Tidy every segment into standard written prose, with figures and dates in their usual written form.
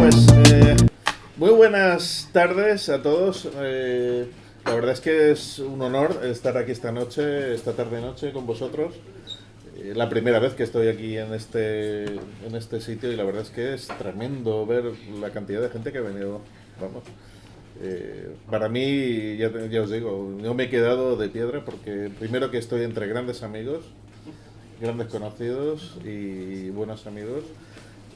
pues muy buenas tardes a todos. La verdad es que es un honor estar aquí esta tarde-noche con vosotros. La primera vez que estoy aquí en este sitio y la verdad es que es tremendo ver la cantidad de gente que ha venido. Vamos. Para mí, ya os digo, yo me he quedado de piedra porque primero que estoy entre grandes amigos, grandes conocidos y buenos amigos.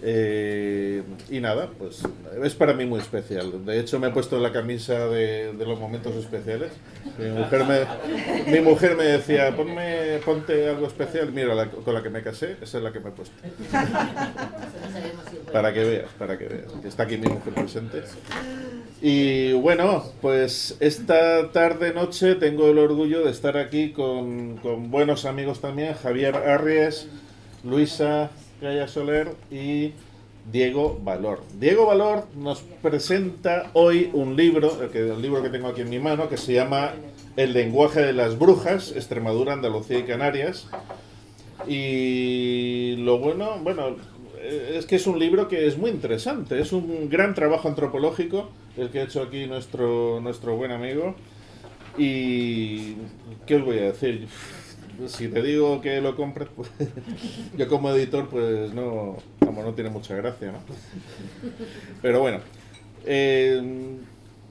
Y nada, pues es para mí muy especial. De hecho, me he puesto la camisa de los momentos especiales. Mi mujer me decía, ponte algo especial. Mira, con la que me casé, esa es la que me he puesto. Para que veas, que está aquí mi mujer presente. Y bueno, pues esta tarde-noche tengo el orgullo de estar aquí con buenos amigos también, Javier Arries, Luisa Gaya Soler y Diego Valor. Diego Valor nos presenta hoy un libro, el libro que tengo aquí en mi mano, que se llama El lenguaje de las brujas, Extremadura, Andalucía y Canarias. Y lo bueno, es que es un libro que es muy interesante, es un gran trabajo antropológico el que ha hecho aquí nuestro buen amigo. Y ¿qué os voy a decir? Si te digo que lo compres, pues yo como editor pues no tiene mucha gracia, ¿no? Pero bueno,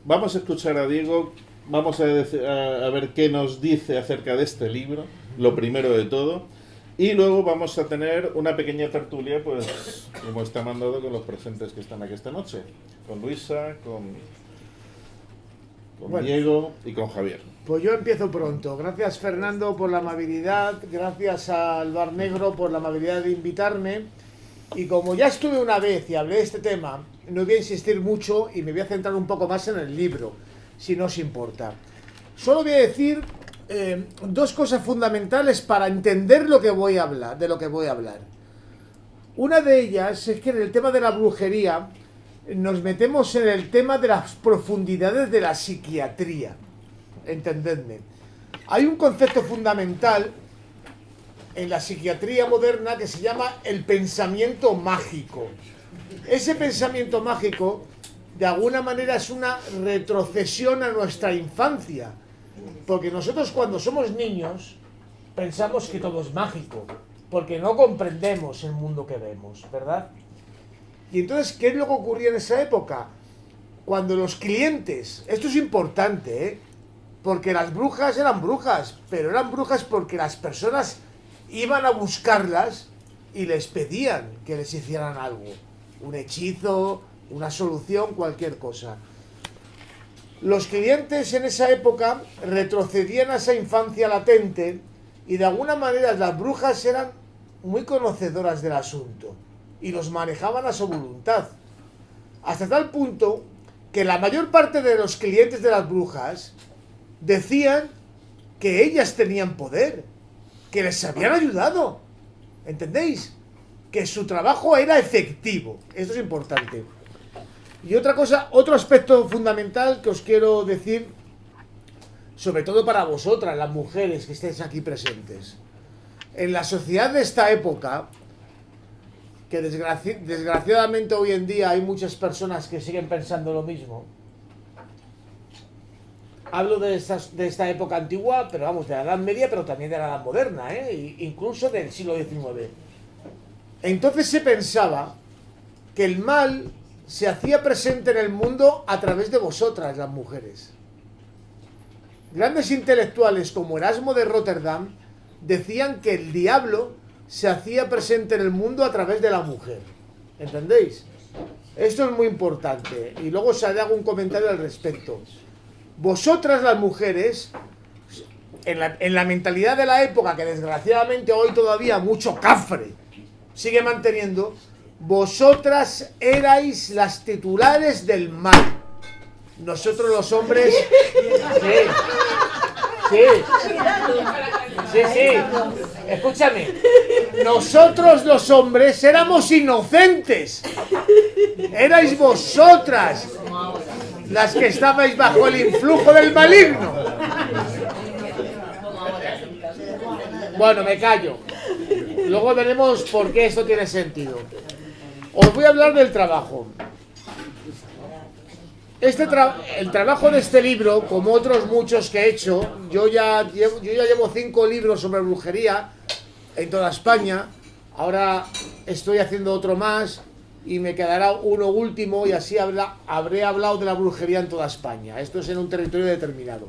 vamos a escuchar a Diego, vamos a ver qué nos dice acerca de este libro, lo primero de todo, y luego vamos a tener una pequeña tertulia, pues como está mandado con los presentes que están aquí esta noche, con Luisa, con Diego y con Javier. Pues yo empiezo pronto. Gracias, Fernando, por la amabilidad. Gracias al Bar Negro por la amabilidad de invitarme. Y como ya estuve una vez y hablé de este tema, no voy a insistir mucho y me voy a centrar un poco más en el libro, si no os importa. Solo voy a decir dos cosas fundamentales para entender de lo que voy a hablar. Una de ellas es que en el tema de la brujería nos metemos en el tema de las profundidades de la psiquiatría. Entendedme. Hay un concepto fundamental en la psiquiatría moderna que se llama el pensamiento mágico. Ese pensamiento mágico, de alguna manera, es una retrocesión a nuestra infancia. Porque nosotros cuando somos niños pensamos que todo es mágico, porque no comprendemos el mundo que vemos, ¿verdad? Y entonces, ¿qué es lo que ocurría en esa época? Cuando los clientes, esto es importante, porque las brujas eran brujas, pero eran brujas porque las personas iban a buscarlas y les pedían que les hicieran algo, un hechizo, una solución, cualquier cosa. Los clientes en esa época retrocedían a esa infancia latente y de alguna manera las brujas eran muy conocedoras del asunto y los manejaban a su voluntad, hasta tal punto que la mayor parte de los clientes de las brujas decían que ellas tenían poder, que les habían ayudado, ¿entendéis? Que su trabajo era efectivo. Esto es importante. Y otra cosa, otro aspecto fundamental que os quiero decir, sobre todo para vosotras, las mujeres que estéis aquí presentes. En la sociedad de esta época, que desgraciadamente hoy en día hay muchas personas que siguen pensando lo mismo. Hablo de esta época antigua, pero vamos, de la Edad Media, pero también de la Edad Moderna, incluso del siglo XIX. Entonces se pensaba que el mal se hacía presente en el mundo a través de vosotras, las mujeres. Grandes intelectuales como Erasmo de Rotterdam decían que el diablo se hacía presente en el mundo a través de la mujer. ¿Entendéis? Esto es muy importante. Y luego os haré algún comentario al respecto. Vosotras, las mujeres, en la mentalidad de la época, que desgraciadamente hoy todavía mucho cafre sigue manteniendo, vosotras erais las titulares del mal. Nosotros los hombres... Sí. Escúchame. Nosotros los hombres éramos inocentes. Erais vosotras las que estabais bajo el influjo del maligno. Bueno, me callo. Luego veremos por qué esto tiene sentido. Os voy a hablar del trabajo. El trabajo de este libro, como otros muchos que he hecho, yo ya llevo 5 libros sobre brujería en toda España. Ahora estoy haciendo otro más y me quedará uno último, y así habré hablado de la brujería en toda España. Esto es en un territorio determinado.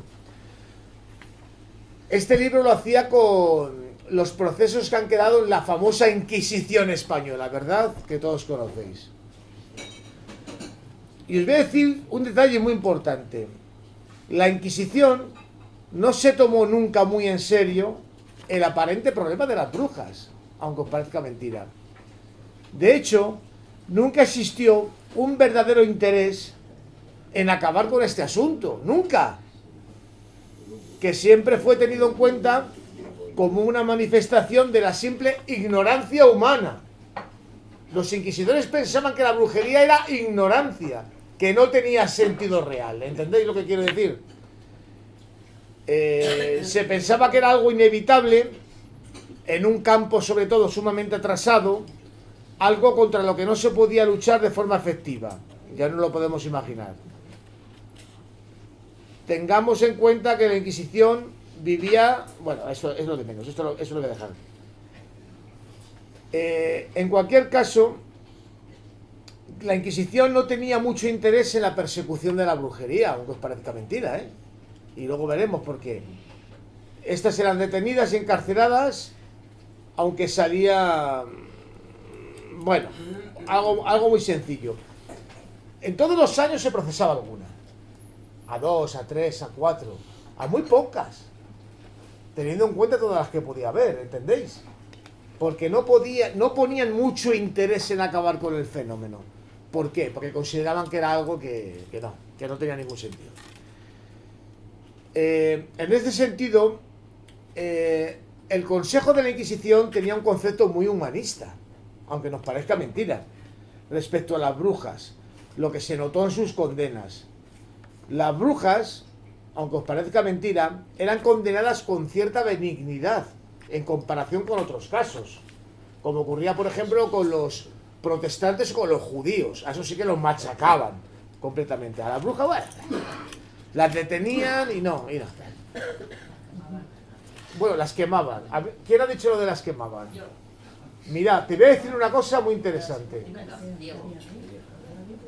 Este libro lo hacía con los procesos que han quedado en la famosa Inquisición española, ¿verdad? Que todos conocéis. Y os voy a decir un detalle muy importante. La Inquisición no se tomó nunca muy en serio el aparente problema de las brujas, aunque os parezca mentira. De hecho, nunca existió un verdadero interés en acabar con este asunto. ¡Nunca! Que siempre fue tenido en cuenta como una manifestación de la simple ignorancia humana. Los inquisidores pensaban que la brujería era ignorancia, que no tenía sentido real. ¿Entendéis lo que quiero decir? Se pensaba que era algo inevitable en un campo sobre todo sumamente atrasado, algo contra lo que no se podía luchar de forma efectiva. Ya no lo podemos imaginar. Tengamos en cuenta que la Inquisición vivía... Bueno, eso es lo de menos, eso lo voy a dejar. En cualquier caso, la Inquisición no tenía mucho interés en la persecución de la brujería, aunque os parezca mentira, ¿eh? Y luego veremos por qué. Estas eran detenidas y encarceladas, aunque salía... Bueno, algo muy sencillo. En todos los años se procesaba alguna. A 2, a 3, a 4, a muy pocas, teniendo en cuenta todas las que podía haber, ¿entendéis? Porque no ponían mucho interés en acabar con el fenómeno. ¿Por qué? Porque consideraban que era algo que no tenía ningún sentido. En este sentido, el Consejo de la Inquisición tenía un concepto muy humanista, aunque nos parezca mentira, respecto a las brujas, lo que se notó en sus condenas. Las brujas, aunque os parezca mentira, eran condenadas con cierta benignidad en comparación con otros casos, como ocurría por ejemplo con los protestantes o con los judíos. A eso sí que los machacaban completamente. A las brujas, bueno, las detenían y no. Bueno, las quemaban. ¿Quién ha dicho lo de las quemaban? Mira, te voy a decir una cosa muy interesante.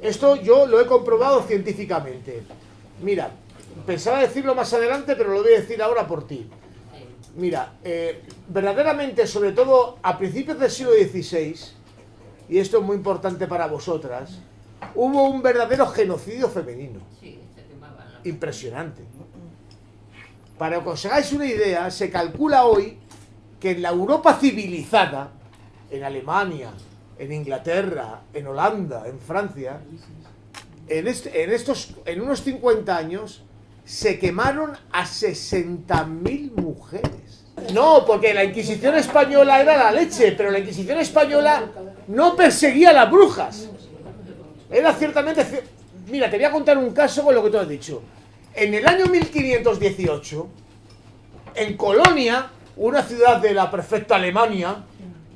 Esto yo lo he comprobado científicamente. Mira, pensaba decirlo más adelante, pero lo voy a decir ahora por ti. Mira, verdaderamente, sobre todo a principios del siglo XVI, y esto es muy importante para vosotras, hubo un verdadero genocidio femenino. Impresionante. Para que os hagáis una idea, se calcula hoy que en la Europa civilizada, en Alemania, en Inglaterra, en Holanda, en Francia, en unos 50 años se quemaron a 60.000 mujeres. No, porque la Inquisición española era la leche, pero la Inquisición española no perseguía a las brujas. Era ciertamente... Mira, te voy a contar un caso con lo que tú has dicho. En el año 1518, en Colonia, una ciudad de la perfecta Alemania,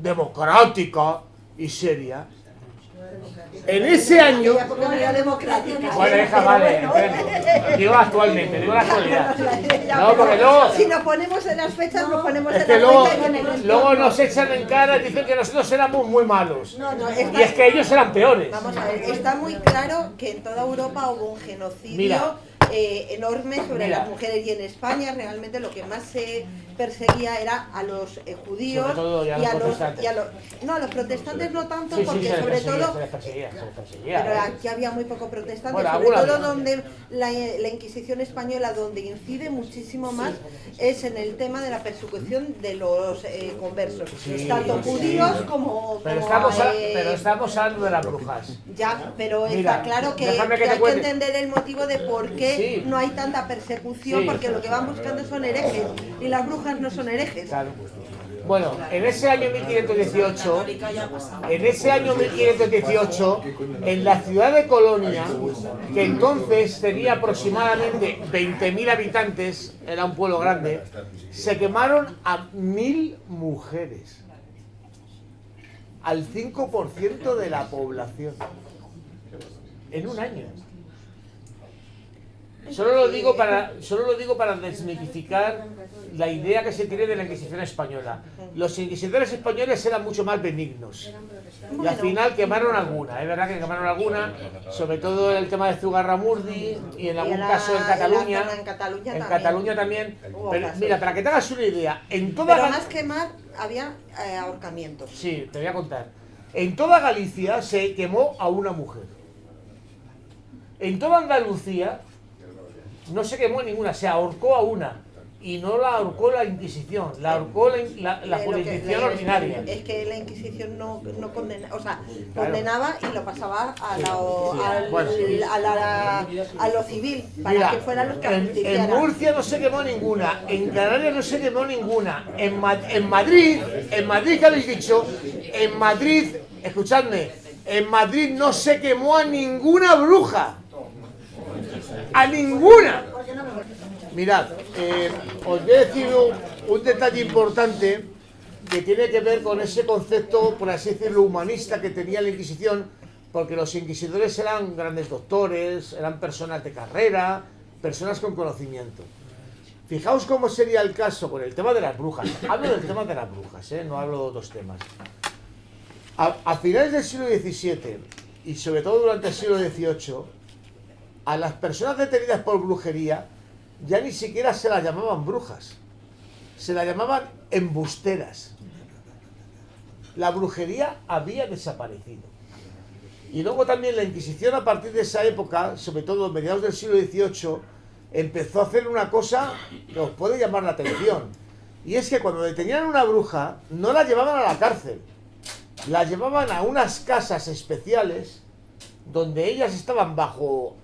democrática y seria, en ese año... Bueno, hija, vale, digo actualmente, digo la actualidad. No, porque luego... Si nos ponemos en las fechas, nos ponemos en las que fechas. luego nos echan en cara y dicen que nosotros éramos muy malos. Y es que ellos eran peores. Vamos a ver, está muy claro que en toda Europa hubo un genocidio enorme sobre las mujeres, y en España realmente lo que más se perseguía era a los judíos y a los no, a los protestantes no tanto, Sí, porque se les sobre perseguía, todo se les perseguía, pero aquí había muy poco protestante, Bueno, sobre alguna todo había. donde la Inquisición española, donde incide muchísimo más, es en el tema de la persecución de los conversos, tanto judíos como pero estamos hablando de las brujas. ya, pero Mira, está claro que déjame que te hay que cuente. entender el motivo de por qué Sí. no hay tanta persecución, Sí. porque lo que van buscando son herejes, y las brujas no son herejes. Claro. Bueno, en ese año 1518, en la ciudad de Colonia, que entonces tenía aproximadamente 20.000 habitantes, era un pueblo grande, se quemaron a 1.000 mujeres, al 5% de la población, en un año. Solo lo digo para desmitificar la idea que se tiene de la Inquisición española. Los inquisidores españoles eran mucho más benignos. Y al final quemaron alguna, es verdad que quemaron alguna, sobre todo el tema de Zugarramurdi y en algún caso en Cataluña. En Cataluña también. Pero, mira, para que te hagas una idea, en toda Pero más quemar había ahorcamientos. Sí, te voy a contar. En toda Galicia se quemó a una mujer. En toda Andalucía no se quemó ninguna, se ahorcó a una. Y no la ahorcó la Inquisición, la ahorcó la jurisdicción ordinaria. Es que la Inquisición no condenaba, o sea, condenaba y lo pasaba a lo civil, para mira, que fueran los que en Murcia no se quemó ninguna, en Canarias no se quemó ninguna, en Madrid, ¿qué habéis dicho? En Madrid, escuchadme, en Madrid no se quemó a ninguna bruja. ¡A ninguna! Mirad, os voy a decir un detalle importante que tiene que ver con ese concepto, por así decirlo, humanista que tenía la Inquisición, porque los inquisidores eran grandes doctores, eran personas de carrera, personas con conocimiento. Fijaos cómo sería el caso con el tema de las brujas. Hablo del tema de las brujas, no hablo de otros temas. A finales del siglo XVII y sobre todo durante el siglo XVIII, a las personas detenidas por brujería ya ni siquiera se las llamaban brujas, se las llamaban embusteras. La brujería había desaparecido. Y luego también la Inquisición, a partir de esa época, sobre todo a mediados del siglo XVIII, empezó a hacer una cosa que os puede llamar la atención. Y es que cuando detenían a una bruja, no la llevaban a la cárcel, la llevaban a unas casas especiales donde ellas estaban bajo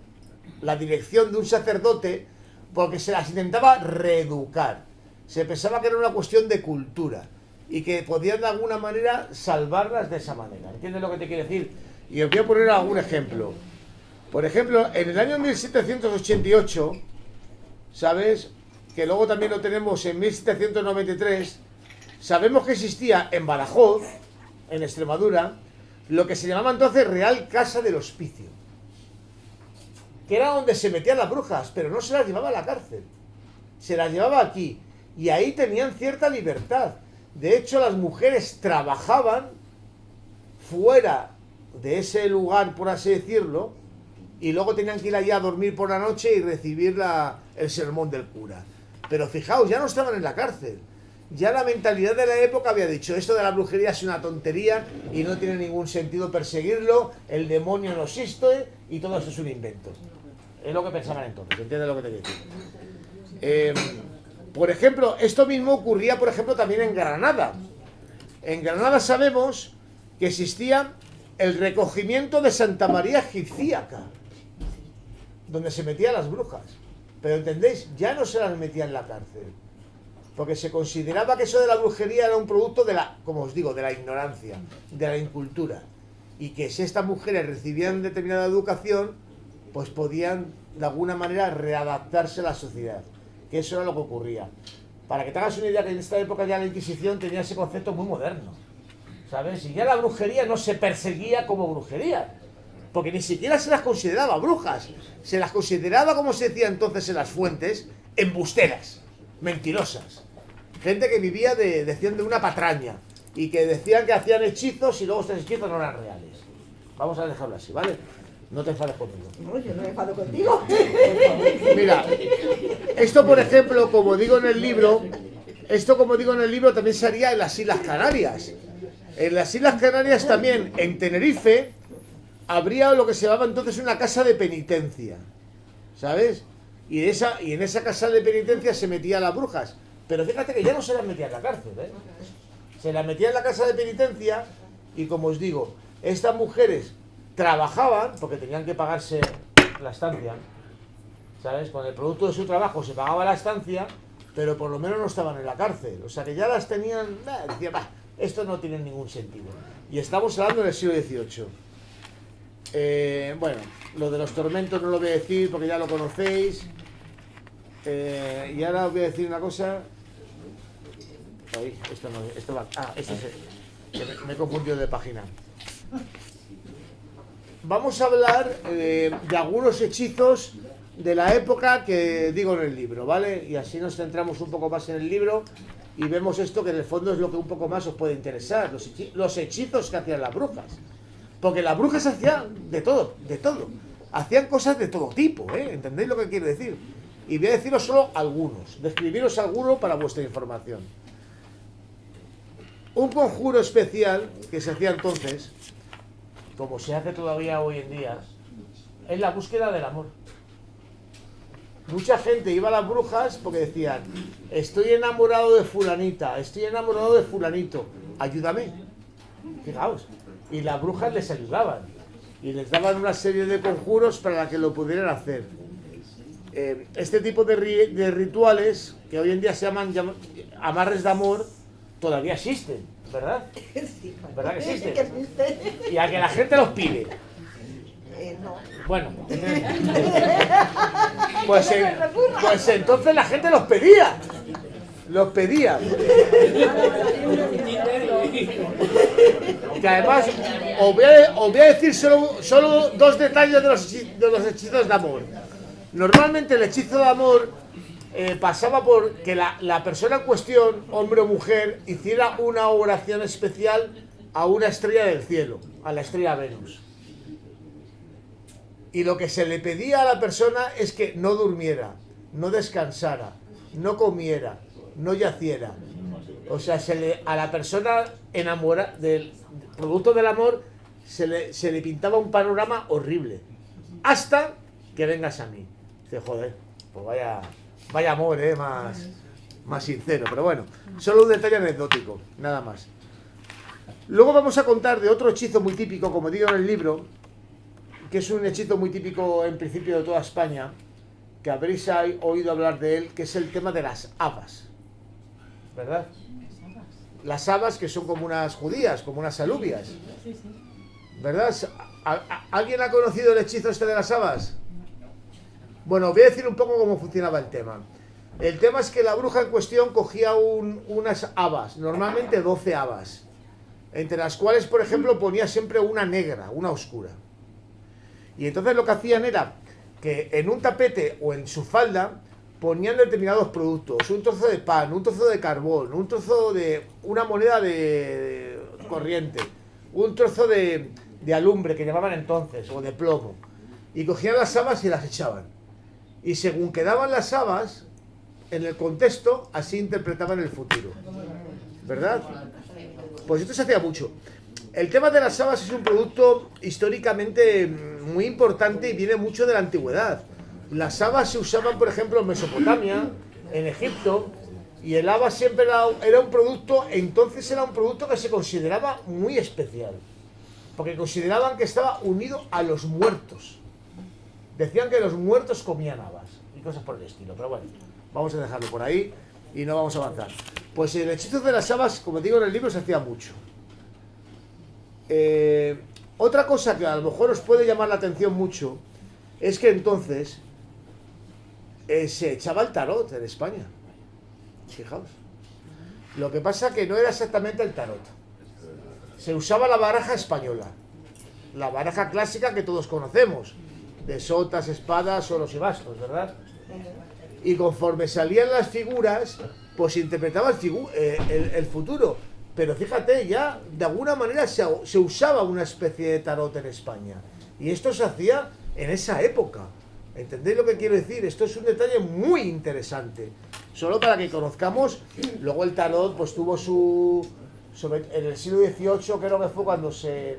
la dirección de un sacerdote, porque se las intentaba reeducar. Se pensaba que era una cuestión de cultura y que podían de alguna manera salvarlas de esa manera. ¿Entiendes lo que te quiero decir? Y os voy a poner algún ejemplo. Por ejemplo, en el año 1788, ¿sabes? Que luego también lo tenemos en 1793, sabemos que existía en Badajoz, en Extremadura, lo que se llamaba entonces Real Casa del Hospicio, que era donde se metían las brujas, pero no se las llevaba a la cárcel, se las llevaba aquí, y ahí tenían cierta libertad. De hecho, las mujeres trabajaban fuera de ese lugar, por así decirlo, y luego tenían que ir allá a dormir por la noche y recibir el sermón del cura. Pero fijaos, ya no estaban en la cárcel. Ya la mentalidad de la época había dicho, esto de la brujería es una tontería y no tiene ningún sentido perseguirlo, el demonio no existe y todo esto es un invento. Es lo que pensaban entonces, ¿entiendes lo que te quiero decir? Por ejemplo, esto mismo ocurría, por ejemplo, también en Granada. En Granada sabemos que existía el recogimiento de Santa María Egipcíaca, donde se metían las brujas. Pero, ¿entendéis? Ya no se las metía en la cárcel, porque se consideraba que eso de la brujería era un producto de la, como os digo, de la ignorancia, de la incultura. Y que si estas mujeres recibían determinada educación, pues podían de alguna manera readaptarse a la sociedad, que eso era lo que ocurría. Para que te hagas una idea, que en esta época ya la Inquisición tenía ese concepto muy moderno, ¿sabes? Y ya la brujería no se perseguía como brujería, porque ni siquiera se las consideraba brujas, se las consideraba, como se decía entonces en las fuentes, embusteras, mentirosas, gente que vivía decían de una patraña, y que decían que hacían hechizos y luego estos hechizos no eran reales. Vamos a dejarlo así, ¿vale? No te enfades conmigo. No, yo no me enfado contigo. Mira, esto por ejemplo, como digo en el libro, también se haría en las Islas Canarias. En las Islas Canarias también, en Tenerife, habría lo que se llamaba entonces una casa de penitencia, ¿sabes? Y en esa casa de penitencia se metían las brujas. Pero fíjate que ya no se las metía en la cárcel, ¿eh? Se las metía en la casa de penitencia y, como os digo, estas mujeres trabajaban porque tenían que pagarse la estancia, ¿sabes? Con el producto de su trabajo se pagaba la estancia, pero por lo menos no estaban en la cárcel. O sea que ya las tenían, decían, esto no tiene ningún sentido. Y estamos hablando del siglo XVIII. Bueno, lo de los tormentos no lo voy a decir porque ya lo conocéis. Y ahora os voy a decir una cosa. Ay, esto no, esto va. Esto me he confundido de página. Vamos a hablar de algunos hechizos de la época que digo en el libro, ¿vale? Y así nos centramos un poco más en el libro y vemos esto que en el fondo es lo que un poco más os puede interesar, los hechizos que hacían las brujas. Porque las brujas hacían de todo, de todo. Hacían cosas de todo tipo, ¿eh? ¿Entendéis lo que quiero decir? Y voy a deciros solo algunos, describiros algunos para vuestra información. Un conjuro especial que se hacía entonces, como se hace todavía hoy en día, es la búsqueda del amor. Mucha gente iba a las brujas porque decían, estoy enamorado de fulanita, estoy enamorado de fulanito, ayúdame. Fijaos. Y las brujas les ayudaban. Y les daban una serie de conjuros para que lo pudieran hacer. Este tipo de rituales, que hoy en día se llaman amarres de amor, todavía existen, ¿verdad? Sí, ¿Verdad que sí existen? que existe. Y a que la gente los pide. No. Bueno, pues entonces la gente los pedía. Los pedía. Que además os voy a decir solo dos detalles de los hechizos de amor. Normalmente el hechizo de amor pasaba por que la persona en cuestión, hombre o mujer, hiciera una oración especial a una estrella del cielo, a la estrella Venus. Y lo que se le pedía a la persona es que no durmiera, no descansara, no comiera, no yaciera. O sea, a la persona enamorada del producto del amor se le pintaba un panorama horrible. Hasta que vengas a mí. Dice, joder, pues vaya amor, más sincero. Pero bueno, solo un detalle anecdótico, nada más. Luego vamos a contar de otro hechizo muy típico, como digo en el libro, que es un hechizo muy típico en principio de toda España, que habréis oído hablar de él, que es el tema de las habas. ¿Verdad? Las habas, que son como unas judías, como unas alubias. ¿Verdad? ¿Alguien ha conocido el hechizo este de las habas? Bueno, os voy a decir un poco cómo funcionaba el tema. El tema es que la bruja en cuestión cogía unas habas, normalmente 12 habas, entre las cuales, por ejemplo, ponía siempre una negra, una oscura. Y entonces lo que hacían era que en un tapete o en su falda ponían determinados productos, un trozo de pan, un trozo de carbón, un trozo de una moneda de corriente, un trozo de alumbre que llamaban entonces, o de plomo, y cogían las habas y las echaban. Y según quedaban las habas, en el contexto, así interpretaban el futuro. ¿Verdad? Pues esto se hacía mucho. El tema de las habas es un producto históricamente muy importante y viene mucho de la antigüedad. Las habas se usaban, por ejemplo, en Mesopotamia, en Egipto, y el haba siempre era un producto, entonces era un producto que se consideraba muy especial, porque consideraban que estaba unido a los muertos. Decían que los muertos comían habas y cosas por el estilo, pero bueno, vamos a dejarlo por ahí y no vamos a avanzar. Pues el hechizo de las habas, como digo en el libro, se hacía mucho. Otra cosa que a lo mejor os puede llamar la atención mucho es que entonces se echaba el tarot en España. Fijaos. Lo que pasa que no era exactamente el tarot. Se usaba la baraja española, la baraja clásica que todos conocemos, de sotas, espadas, oros y bastos, ¿verdad? Y conforme salían las figuras, pues interpretaba el futuro. Pero fíjate, ya de alguna manera se usaba una especie de tarot en España. Y esto se hacía en esa época. ¿Entendéis lo que quiero decir? Esto es un detalle muy interesante. Solo para que conozcamos. Luego el tarot pues tuvo en el siglo XVIII creo que fue cuando se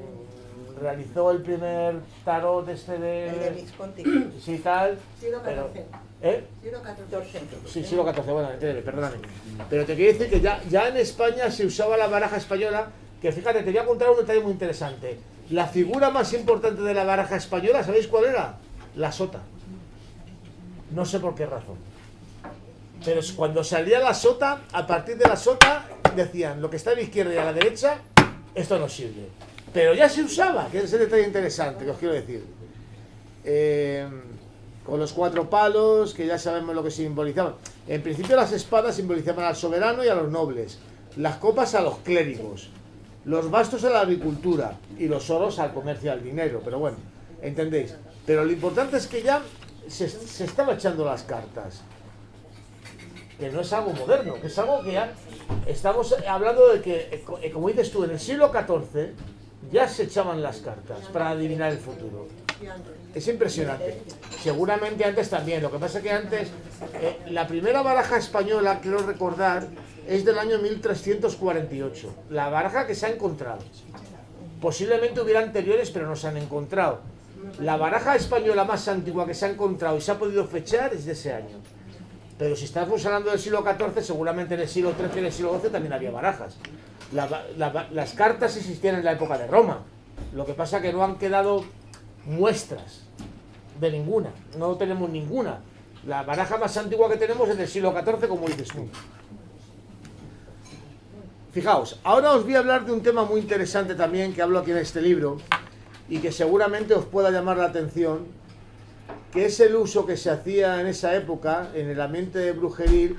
realizó el primer tarot El de Visconti. Sí, tal. Siglo pero, XIV. ¿eh? Siglo XIV. Sí, siglo XIV, bueno, perdóname. Pero te quiero decir que ya en España se usaba la baraja española, que fíjate, te voy a contar un detalle muy interesante. La figura más importante de la baraja española, ¿sabéis cuál era? La sota. No sé por qué razón. Pero cuando salía la sota, a partir de la sota, decían, lo que está a la izquierda y a la derecha, esto no sirve. Pero ya se usaba, que es el detalle interesante que os quiero decir. Con los 4 palos, que ya sabemos lo que simbolizaban. En principio las espadas simbolizaban al soberano y a los nobles, las copas a los clérigos, los bastos a la agricultura y los oros al comercio y al dinero. Pero bueno, entendéis. Pero lo importante es que ya se estaba echando las cartas. Que no es algo moderno, que es algo que ya estamos hablando de que, como dices tú, en el siglo XIV ya se echaban las cartas para adivinar el futuro. Es impresionante. Seguramente antes también. Lo que pasa es que antes, la primera baraja española, quiero recordar, es del año 1348. La baraja que se ha encontrado. Posiblemente hubiera anteriores, pero no se han encontrado. La baraja española más antigua que se ha encontrado y se ha podido fechar es de ese año. Pero si estamos hablando del siglo XIV, seguramente en el siglo XIII y en el siglo XII también había barajas. Las cartas existían en la época de Roma. Lo que pasa es que no han quedado muestras de ninguna. No tenemos ninguna. La baraja más antigua que tenemos es del siglo XIV, como dices tú. Fijaos, ahora os voy a hablar de un tema muy interesante también que hablo aquí en este libro y que seguramente os pueda llamar la atención, que es el uso que se hacía en esa época, en el ambiente brujeril,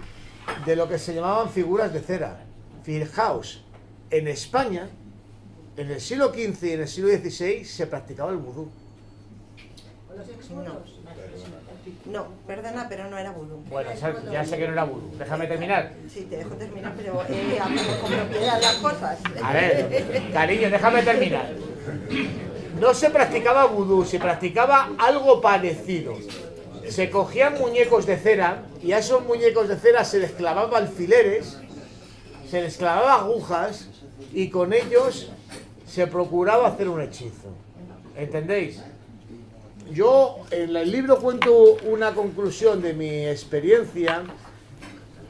de lo que se llamaban figuras de cera. Fijaos, en España, en el siglo XV y en el siglo XVI se practicaba el vudú. No, perdona, pero no era vudú. Bueno, ya sé que no era vudú. Déjame terminar. Sí, te dejo terminar, pero hablamos con propiedad las cosas. A ver, cariño, déjame terminar. No se practicaba vudú, se practicaba algo parecido. Se cogían muñecos de cera y a esos muñecos de cera se les clavaba alfileres, se les clavaba agujas y con ellos se procuraba hacer un hechizo. ¿Entendéis? Yo en el libro cuento una conclusión de mi experiencia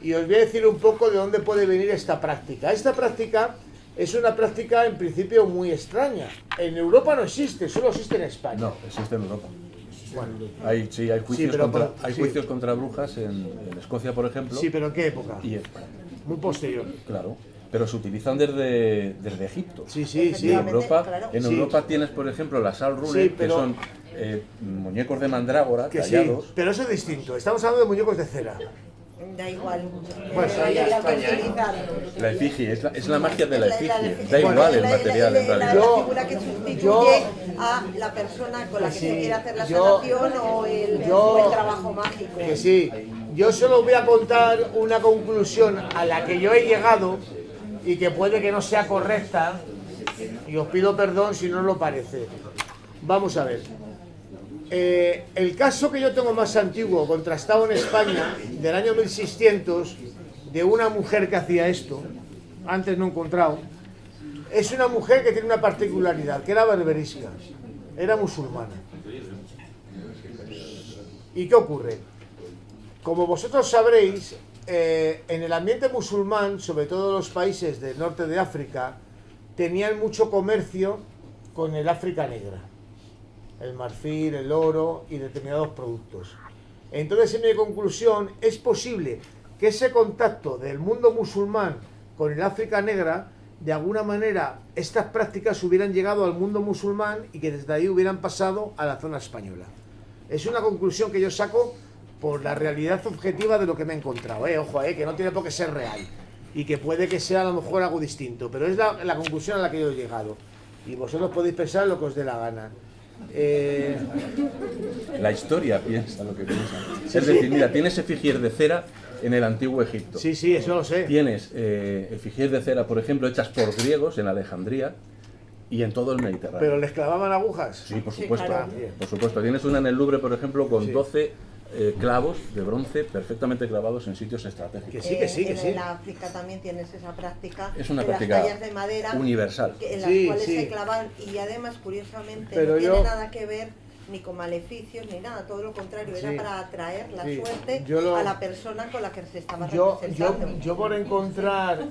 y os voy a decir un poco de dónde puede venir esta práctica. Esta práctica es una práctica en principio muy extraña. En Europa no existe, solo existe en España. No, existe en Europa. Bueno, Hay juicios, sí, juicios contra brujas en Escocia, por ejemplo. sí, pero ¿en qué época? Y Muy posterior. claro, pero se utilizan desde Egipto. Sí, sí, sí. En Europa, claro. en Sí. Europa tienes, por ejemplo, las Alrune, Sí, pero- que son muñecos de mandrágora Que sí, tallados. pero eso es distinto. Estamos hablando de muñecos de cera. Da igual. Pues ahí La está, que utilizar. La efigie, es la magia de la efigie. efigie. Da igual el La- material, en la realidad. figura que sustituye Yo- a la persona con la que Sí, se quiere hacer la yo- sanación o el trabajo mágico. Que sí. Yo solo voy a contar una conclusión a la que yo he llegado y que puede que no sea correcta y os pido perdón si no lo parece. Vamos a ver. El caso que yo tengo más antiguo, contrastado en España, del año 1600, de una mujer que hacía esto, antes no he encontrado, es una mujer que tiene una particularidad, que era berberisca, era musulmana. ¿Y qué ocurre? Como vosotros sabréis, en el ambiente musulmán, sobre todo los países del norte de África, tenían mucho comercio con el África negra, el marfil, el oro y determinados productos. Entonces, en mi conclusión, es posible que ese contacto del mundo musulmán con el África negra, de alguna manera, estas prácticas hubieran llegado al mundo musulmán y que desde ahí hubieran pasado a la zona española. Es una conclusión que yo saco por la realidad objetiva de lo que me he encontrado. Ojo, que no tiene por qué ser real y que puede que sea a lo mejor algo distinto, pero es la conclusión a la que yo he llegado. Y vosotros podéis pensar lo que os dé la gana. La historia piensa lo que piensa. Es decir, mira, tienes efigies de cera en el antiguo Egipto. Sí, sí, eso lo sé. Tienes efigies de cera, por ejemplo, hechas por griegos en Alejandría y en todo el Mediterráneo. ¿Pero les clavaban agujas? Sí, por Sí, supuesto. claro. Por supuesto. Tienes una en el Louvre, por ejemplo, con Sí. 12 clavos de bronce perfectamente clavados en sitios estratégicos. Que sí, que sí, que sí. En África también tienes esa práctica. Es una de práctica las tallas de madera universal. en las Sí, cuales sí. se clavan y además, curiosamente, Pero no yo- tiene nada que ver ni con maleficios ni nada, todo lo contrario, Sí. era para atraer la Sí. suerte Yo lo- a la persona con la que se estaba Yo representando. por encontrar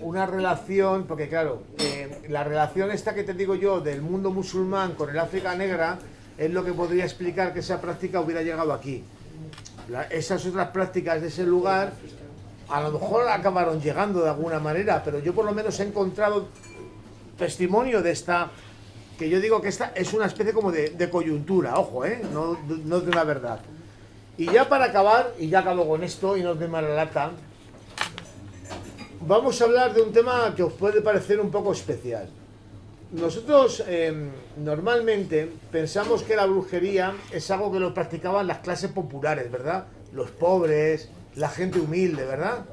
una relación, porque claro, la relación esta que te digo yo del mundo musulmán con el África negra es lo que podría explicar que esa práctica hubiera llegado aquí. Esas otras prácticas de ese lugar a lo mejor acabaron llegando de alguna manera, pero yo por lo menos he encontrado testimonio de esta, que yo digo que esta es una especie como de coyuntura, ojo, no de una verdad. Y ya para acabar, y ya acabo con esto y no os doy mala lata, vamos a hablar de un tema que os puede parecer un poco especial. nosotros normalmente pensamos que la brujería es algo que lo practicaban las clases populares, ¿verdad? Los pobres, la gente humilde, ¿verdad?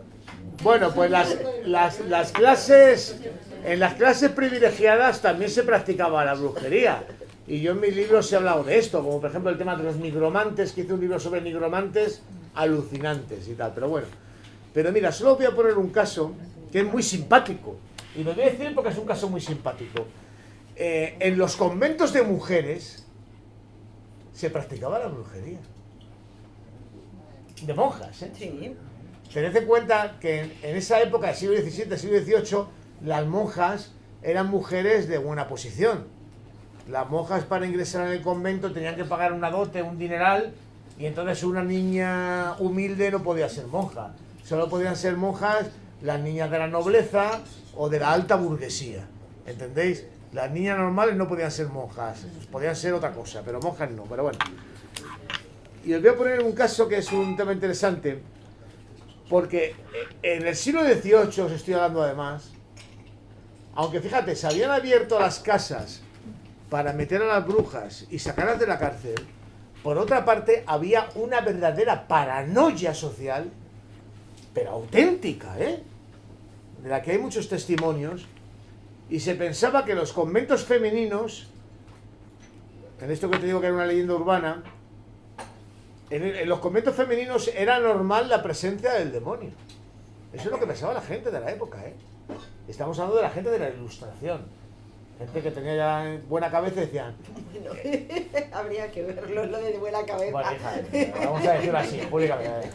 Bueno, pues las clases, en las clases privilegiadas también se practicaba la brujería. Y yo en mis libros he hablado de esto, como por ejemplo el tema de los nigromantes, que hice un libro sobre nigromantes alucinantes y tal, pero bueno. Pero mira, solo voy a poner un caso que es muy simpático. Y lo voy a decir porque es un caso muy simpático. En los conventos de mujeres se practicaba la brujería. De monjas, ¿eh? Sí. Tened en cuenta que en esa época del siglo XVII, siglo XVIII, las monjas eran mujeres de buena posición. Las monjas para ingresar en el convento tenían que pagar una dote, un dineral, y entonces una niña humilde no podía ser monja. Solo podían ser monjas las niñas de la nobleza o de la alta burguesía. ¿Entendéis? Las niñas normales no podían ser monjas, podían ser otra cosa, pero monjas no. Pero bueno. Y os voy a poner un caso que es un tema interesante, porque en el siglo XVIII, os estoy hablando además, aunque fíjate, se habían abierto las casas para meter a las brujas y sacarlas de la cárcel, por otra parte había una verdadera paranoia social, pero auténtica, ¿eh? De la que hay muchos testimonios, y se pensaba que los conventos femeninos, en esto que te digo que era una leyenda urbana, en los conventos femeninos era normal la presencia del demonio. Eso es lo que pensaba la gente de la época, ¿eh? Estamos hablando de la gente de la Ilustración. Gente que tenía ya buena cabeza y decían... Bueno, habría que verlo, lo de buena cabeza. Bueno, hija, vamos a decirlo así, públicamente.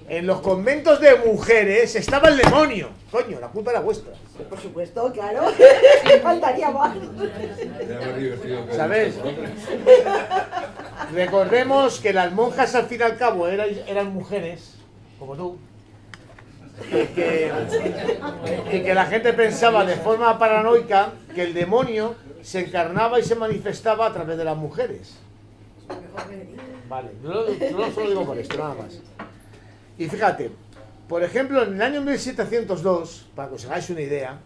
En los conventos de mujeres estaba el demonio. Coño, la culpa era vuestra. Por supuesto, claro. Faltaría más. ¿Sabes? Recordemos que las monjas al fin y al cabo eran mujeres, como tú, y que la gente pensaba de forma paranoica que el demonio se encarnaba y se manifestaba a través de las mujeres. Vale, yo solo digo por esto, nada más. Y fíjate, por ejemplo, en el año 1702, para que os hagáis una idea,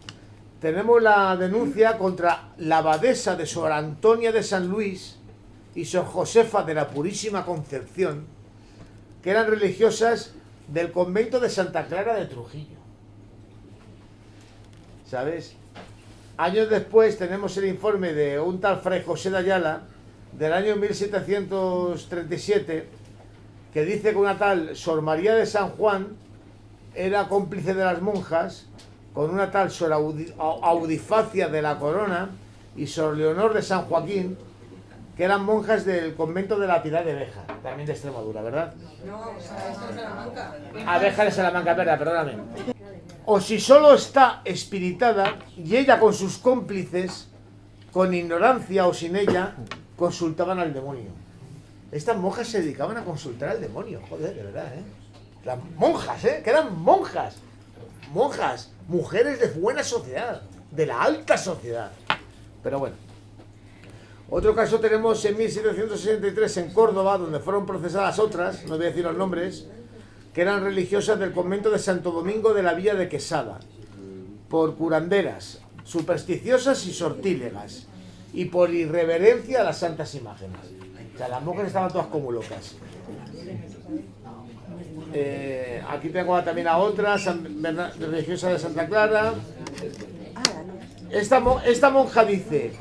tenemos la denuncia contra la abadesa de Sor Antonia de San Luis y Sor Josefa de la Purísima Concepción, que eran religiosas del convento de Santa Clara de Trujillo. ¿Sabes? Años después tenemos el informe de un tal Fray José de Ayala, del año 1737, que dice que una tal Sor María de San Juan era cómplice de las monjas, con una tal Sor Audifacia de la Corona y Sor Leonor de San Joaquín, que eran monjas del convento de la Piedad de Béjar, también de Extremadura, ¿verdad? No, esto es Salamanca. Béjar de Salamanca, verdad, perdóname. O si solo está espiritada y ella con sus cómplices, con ignorancia o sin ella, consultaban al demonio. Estas monjas se dedicaban a consultar al demonio, joder, de verdad, ¿eh? Las monjas, ¿eh? Que eran monjas. Monjas, mujeres de buena sociedad, de la alta sociedad. Pero bueno. Otro caso tenemos en 1763 en Córdoba, donde fueron procesadas otras, no voy a decir los nombres, que eran religiosas del convento de Santo Domingo de la Villa de Quesada, por curanderas, supersticiosas y sortílegas, y por irreverencia a las santas imágenes. O sea, las mujeres estaban todas como locas. Aquí tengo también a otra, religiosa de Santa Clara. Esta monja dice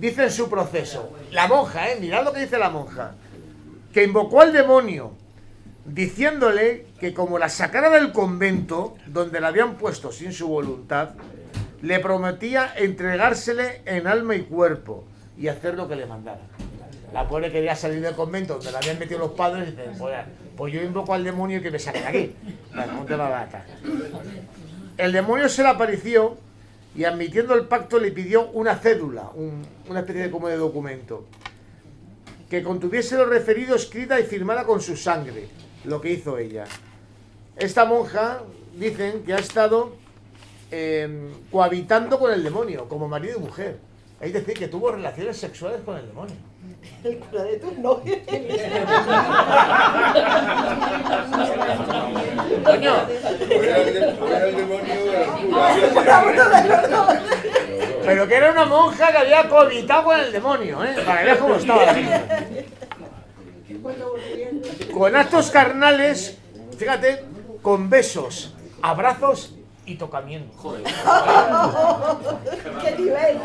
en su proceso, la monja, mirad lo que dice la monja, que invocó al demonio, diciéndole que como la sacara del convento, donde la habían puesto sin su voluntad, le prometía entregársele en alma y cuerpo y hacer lo que le mandara. La pobre quería salir del convento donde la habían metido los padres y dice, pues yo invoco al demonio que me saque de aquí. Bueno, un tema bata. El demonio se le apareció y admitiendo el pacto le pidió una cédula, una especie de como de documento, que contuviese lo referido escrita y firmada con su sangre, lo que hizo ella. Esta monja, dicen que ha estado cohabitando con el demonio, como marido y mujer. Es decir, que tuvo relaciones sexuales con el demonio. El cura de turno. Coño. Era el demonio de la cura. Pero que era una monja que había cohabitado con el demonio, ¿eh? Para que veas cómo estaba la niña. Con actos carnales, fíjate, con besos, abrazos y tocamientos. Joder. ¡Qué nivel!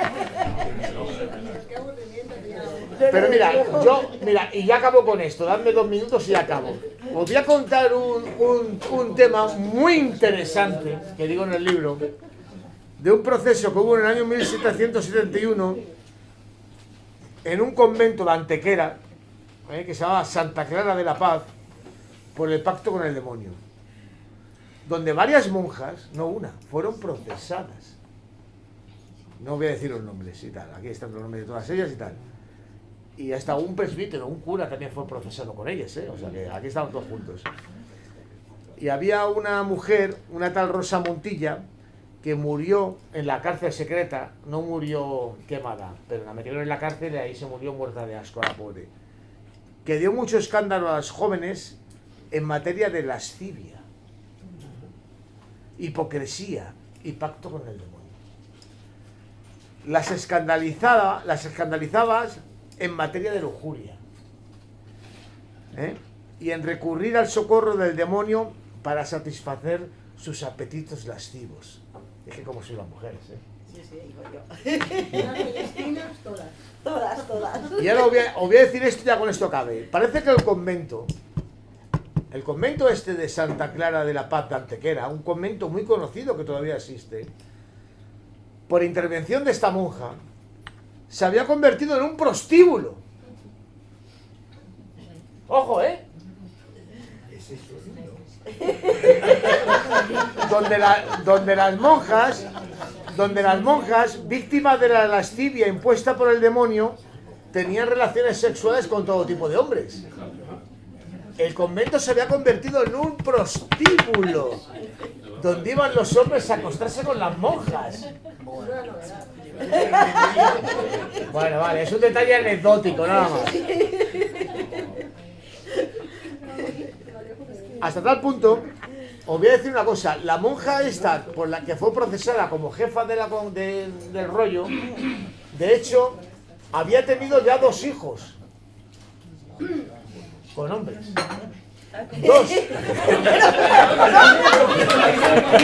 Pero mira, y ya acabo con esto, dadme 2 minutos y ya acabo. Os voy a contar un tema muy interesante, que digo en el libro, de un proceso que hubo en el año 1771 en un convento de Antequera, que se llamaba Santa Clara de la Paz, por el pacto con el demonio, donde varias monjas, no una, fueron procesadas. No voy a decir los nombres y tal, aquí están los nombres de todas ellas y tal. Y hasta un presbítero, un cura también fue procesado con ellas, o sea que aquí estaban todos juntos. Y había una mujer, una tal Rosa Montilla, que murió en la cárcel secreta, no murió quemada, pero la metieron en la cárcel y ahí se murió muerta de asco, la pobre. Que dio mucho escándalo a los jóvenes en materia de lascivia, hipocresía y pacto con el demonio. Las escandalizaba en materia de lujuria, y en recurrir al socorro del demonio para satisfacer sus apetitos lascivos. Es que como soy las mujeres, Sí, digo yo. Todas. Y ahora os voy a decir esto, ya con esto acabe. Parece que el convento este de Santa Clara de la Paz de Antequera, un convento muy conocido que todavía existe, por intervención de esta monja, se había convertido en un prostíbulo. Ojo, donde las monjas, víctimas de la lascivia impuesta por el demonio, tenían relaciones sexuales con todo tipo de hombres. El convento se había convertido en un prostíbulo, donde iban los hombres a acostarse con las monjas. Bueno, vale, es un detalle anecdótico, nada más. Hasta tal punto, os voy a decir una cosa, la monja esta, por la que fue procesada como jefa del rollo, de hecho, había tenido ya 2 hijos con hombres. 2.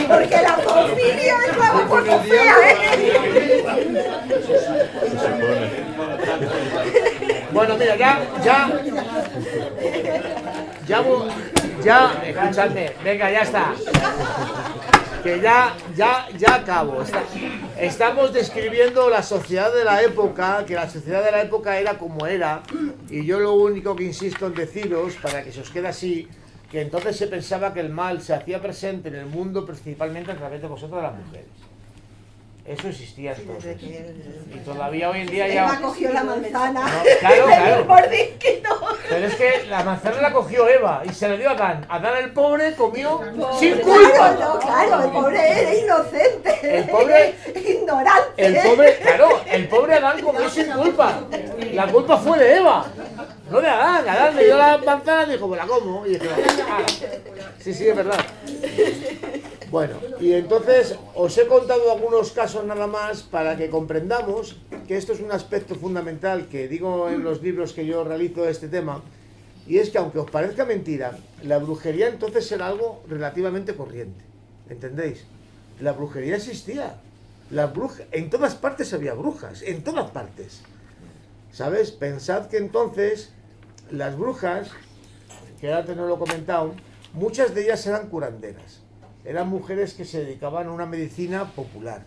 Porque la zoofilia es la poco fea, Bueno, mira, ya, escuchadme, venga, ya está. Que ya acabo. Estamos describiendo la sociedad de la época, que la sociedad de la época era como era, y yo lo único que insisto en deciros, para que se os quede así, que entonces se pensaba que el mal se hacía presente en el mundo principalmente a través de vosotras las mujeres. Eso existía entonces. Y todavía hoy en día ya... Eva cogió la manzana. No, claro. Mordisquito. Pero es que la manzana la cogió Eva y se la dio a Adán. Adán el pobre comió sin culpa. Claro, el pobre era inocente. El pobre... ignorante. El pobre Adán comió sin culpa. La culpa fue de Eva, no de Adán. Adán le dio la manzana y dijo, pues la como. Y dijo, ah. Sí, es verdad. Bueno, y entonces os he contado algunos casos nada más para que comprendamos que esto es un aspecto fundamental que digo en los libros que yo realizo de este tema, y es que aunque os parezca mentira, la brujería entonces era algo relativamente corriente, ¿entendéis? La brujería existía, en todas partes había brujas, en todas partes, ¿sabes? Pensad que entonces las brujas, que antes no lo he comentado, muchas de ellas eran curanderas. Eran mujeres que se dedicaban a una medicina popular,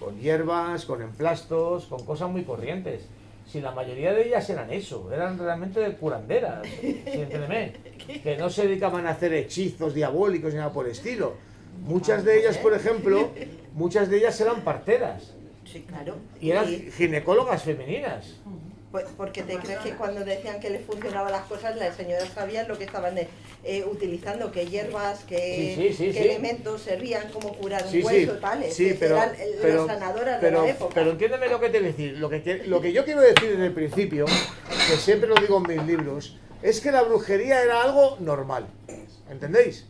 con hierbas, con emplastos, con cosas muy corrientes. Si la mayoría de ellas eran eso, eran realmente curanderas, ¿sí? Entiéndeme, que no se dedicaban a hacer hechizos diabólicos ni nada por el estilo. Muchas de ellas, por ejemplo, eran parteras. Sí, claro. Y eran ginecólogas femeninas. Pues porque te crees que cuando decían que les funcionaban las cosas, las señoras sabían lo que estaban utilizando, qué hierbas, qué elementos servían, como curar un hueso y tal. Eran las sanadoras de la época. Pero entiéndeme lo que te voy a decir. Lo que yo quiero decir desde el principio, que siempre lo digo en mis libros, es que la brujería era algo normal. ¿Entendéis?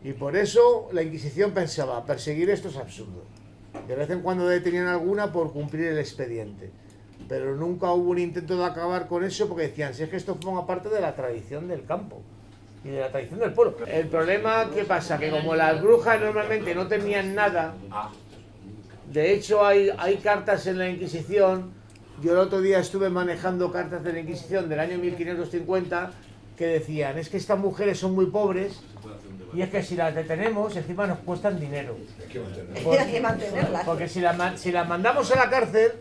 Y por eso la Inquisición pensaba, perseguir esto es absurdo. De vez en cuando detenían alguna por cumplir el expediente. Pero nunca hubo un intento de acabar con eso porque decían, si es que esto forma parte de la tradición del campo y de la tradición del pueblo. El problema, ¿qué pasa? Que como las brujas normalmente no tenían nada, de hecho hay cartas en la Inquisición. Yo el otro día estuve manejando cartas de la Inquisición del año 1550 que decían, es que estas mujeres son muy pobres y es que si las detenemos encima nos cuestan dinero. Hay que mantenerlas. Porque si las mandamos a la cárcel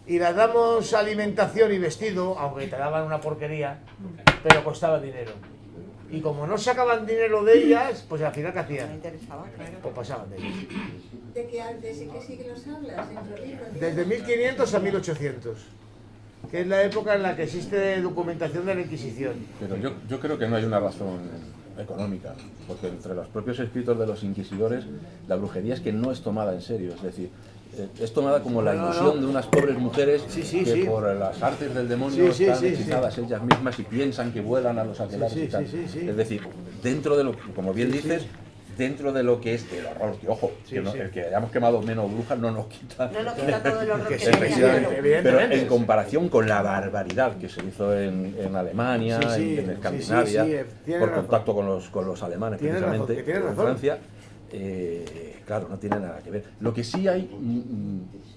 y las damos alimentación y vestido, aunque te daban una porquería, pero costaba dinero. Y como no sacaban dinero de ellas, pues al final ¿qué hacían? Me interesaba, claro. Pues pasaban de ellas. ¿De qué siglo hablas? Desde 1500 a 1800, que es la época en la que existe documentación de la Inquisición. Pero yo creo que no hay una razón económica, porque entre los propios escritos de los inquisidores, la brujería es que no es tomada en serio, es decir, es tomada como la ilusión de unas pobres mujeres que por las artes del demonio están hechizadas ellas mismas y piensan que vuelan a los aquelarres y tal. Es decir, dentro de lo, como bien dices, dentro de lo que es el horror, que ojo, el que hayamos quemado menos brujas no nos quita, todo el horror que efectivamente, pero en comparación con la barbaridad que se hizo en Alemania, en Escandinavia, por contacto con los alemanes, precisamente, en Francia, claro, no tiene nada que ver. Lo que sí hay,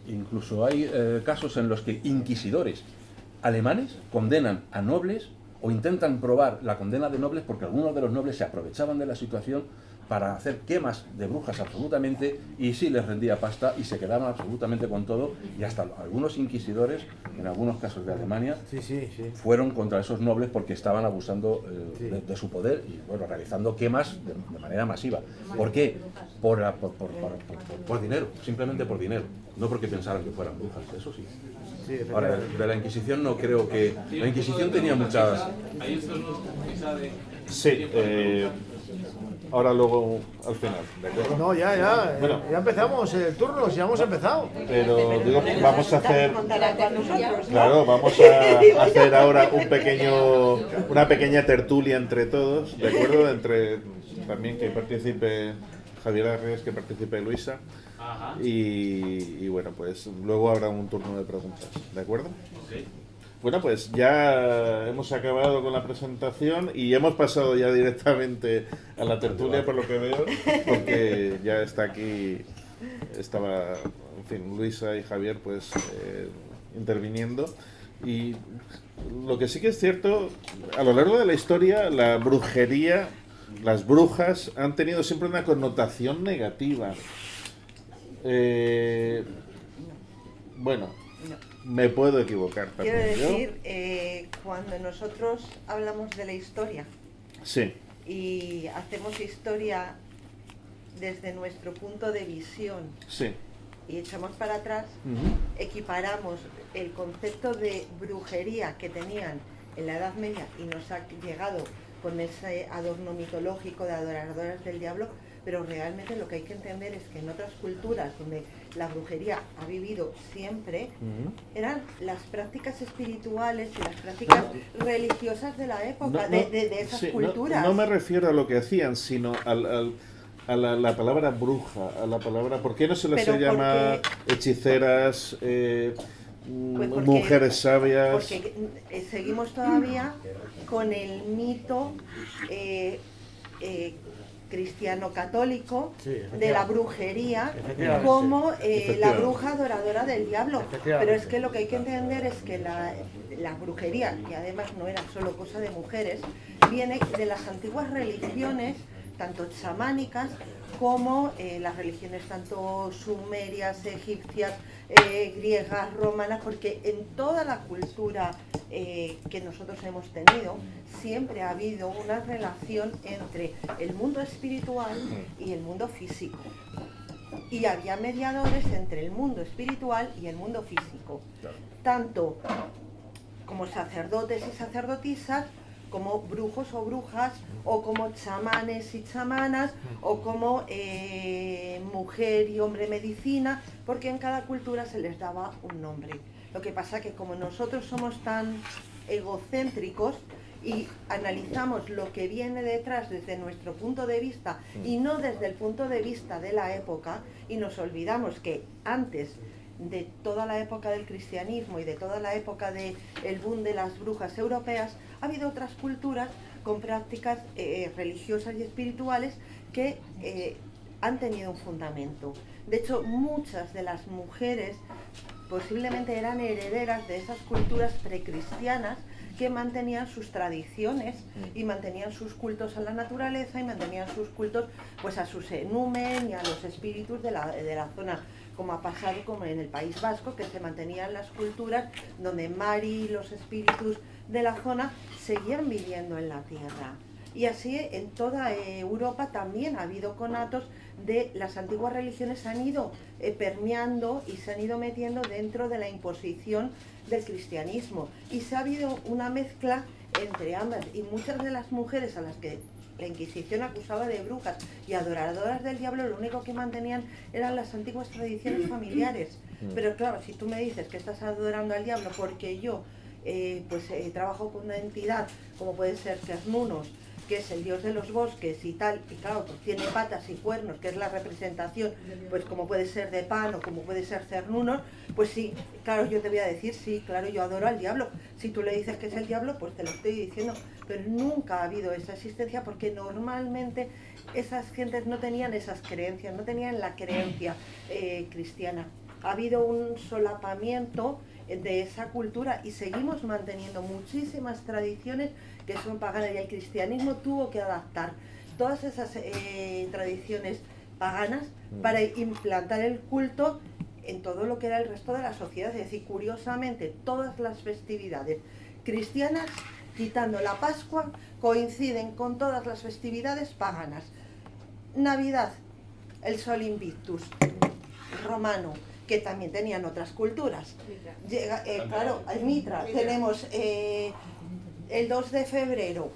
incluso hay casos en los que inquisidores alemanes condenan a nobles o intentan probar la condena de nobles porque algunos de los nobles se aprovechaban de la situación para hacer quemas de brujas absolutamente, y sí les rendía pasta y se quedaban absolutamente con todo, y hasta algunos inquisidores, en algunos casos de Alemania, fueron contra esos nobles porque estaban abusando de su poder y bueno, realizando quemas de manera masiva. ¿Por qué? Por dinero, simplemente por dinero, no porque pensaran que fueran brujas, eso sí. Ahora, de la Inquisición no creo que... La Inquisición tenía muchas... Sí, ahora luego al final, ¿de acuerdo? No, ya empezamos el turno, ya hemos empezado. Pero digo, vamos a hacer... Claro, vamos a hacer ahora una pequeña tertulia entre todos, ¿de acuerdo? Entre también que participe Javier Arres, que participe Luisa. Y bueno, pues luego habrá un turno de preguntas, ¿de acuerdo? Sí. Bueno, pues ya hemos acabado con la presentación y hemos pasado ya directamente a la tertulia, por lo que veo, porque ya está aquí, estaba, en fin, Luisa y Javier pues interviniendo. Y lo que sí que es cierto, a lo largo de la historia, la brujería, las brujas han tenido siempre una connotación negativa. Bueno, me puedo equivocar también. Quiero decir, cuando nosotros hablamos de la historia y hacemos historia desde nuestro punto de visión y echamos para atrás, equiparamos el concepto de brujería que tenían en la Edad Media y nos ha llegado con ese adorno mitológico de adoradoras del diablo, pero realmente lo que hay que entender es que en otras culturas donde la brujería ha vivido siempre, eran las prácticas espirituales y las prácticas religiosas de la época, de esas culturas. No me refiero a lo que hacían, sino a la palabra bruja, a la palabra... ¿Por qué no se les llama hechiceras, mujeres sabias? Porque seguimos todavía con el mito cristiano católico de la brujería como la bruja adoradora del diablo, pero es que lo que hay que entender es que la brujería, y además no era solo cosa de mujeres, viene de las antiguas religiones, tanto chamánicas como las religiones tanto sumerias, egipcias, griegas, romanas, porque en toda la cultura que nosotros hemos tenido siempre ha habido una relación entre el mundo espiritual y el mundo físico, y había mediadores entre el mundo espiritual y el mundo físico, tanto como sacerdotes y sacerdotisas, como brujos o brujas, o como chamanes y chamanas, o como mujer y hombre medicina, porque en cada cultura se les daba un nombre. Lo que pasa que como nosotros somos tan egocéntricos y analizamos lo que viene detrás desde nuestro punto de vista y no desde el punto de vista de la época, y nos olvidamos que antes de toda la época del cristianismo y de toda la época del boom de las brujas europeas, ha habido otras culturas con prácticas religiosas y espirituales que han tenido un fundamento. De hecho, muchas de las mujeres posiblemente eran herederas de esas culturas precristianas que mantenían sus tradiciones y mantenían sus cultos a la naturaleza y mantenían sus cultos pues a su numen y a los espíritus de la zona, como ha pasado como en el País Vasco, que se mantenían las culturas donde Mari y los espíritus de la zona seguían viviendo en la tierra. Y así en toda Europa también ha habido conatos de las antiguas religiones, se han ido permeando y se han ido metiendo dentro de la imposición del cristianismo. Y se ha habido una mezcla entre ambas, y muchas de las mujeres a las que la Inquisición acusaba de brujas y adoradoras del diablo, lo único que mantenían eran las antiguas tradiciones familiares. Pero claro, si tú me dices que estás adorando al diablo porque yo trabajo con una entidad como puede ser Cernunnos, que es el dios de los bosques y tal, y claro, pues tiene patas y cuernos, que es la representación, pues como puede ser de Pan o como puede ser Cernunnos, pues sí, claro, yo te voy a decir, sí, claro, yo adoro al diablo. Si tú le dices que es el diablo, pues te lo estoy diciendo, pero nunca ha habido esa existencia porque normalmente esas gentes no tenían esas creencias, no tenían la creencia cristiana. Ha habido un solapamiento de esa cultura y seguimos manteniendo muchísimas tradiciones que son paganas, y el cristianismo tuvo que adaptar todas esas tradiciones paganas para implantar el culto en todo lo que era el resto de la sociedad. Es decir, curiosamente, todas las festividades cristianas, quitando la Pascua, coinciden con todas las festividades paganas. Navidad, el Sol Invictus romano, que también tenían otras culturas. Llega, claro, el Mitra. Tenemos el 2 de febrero,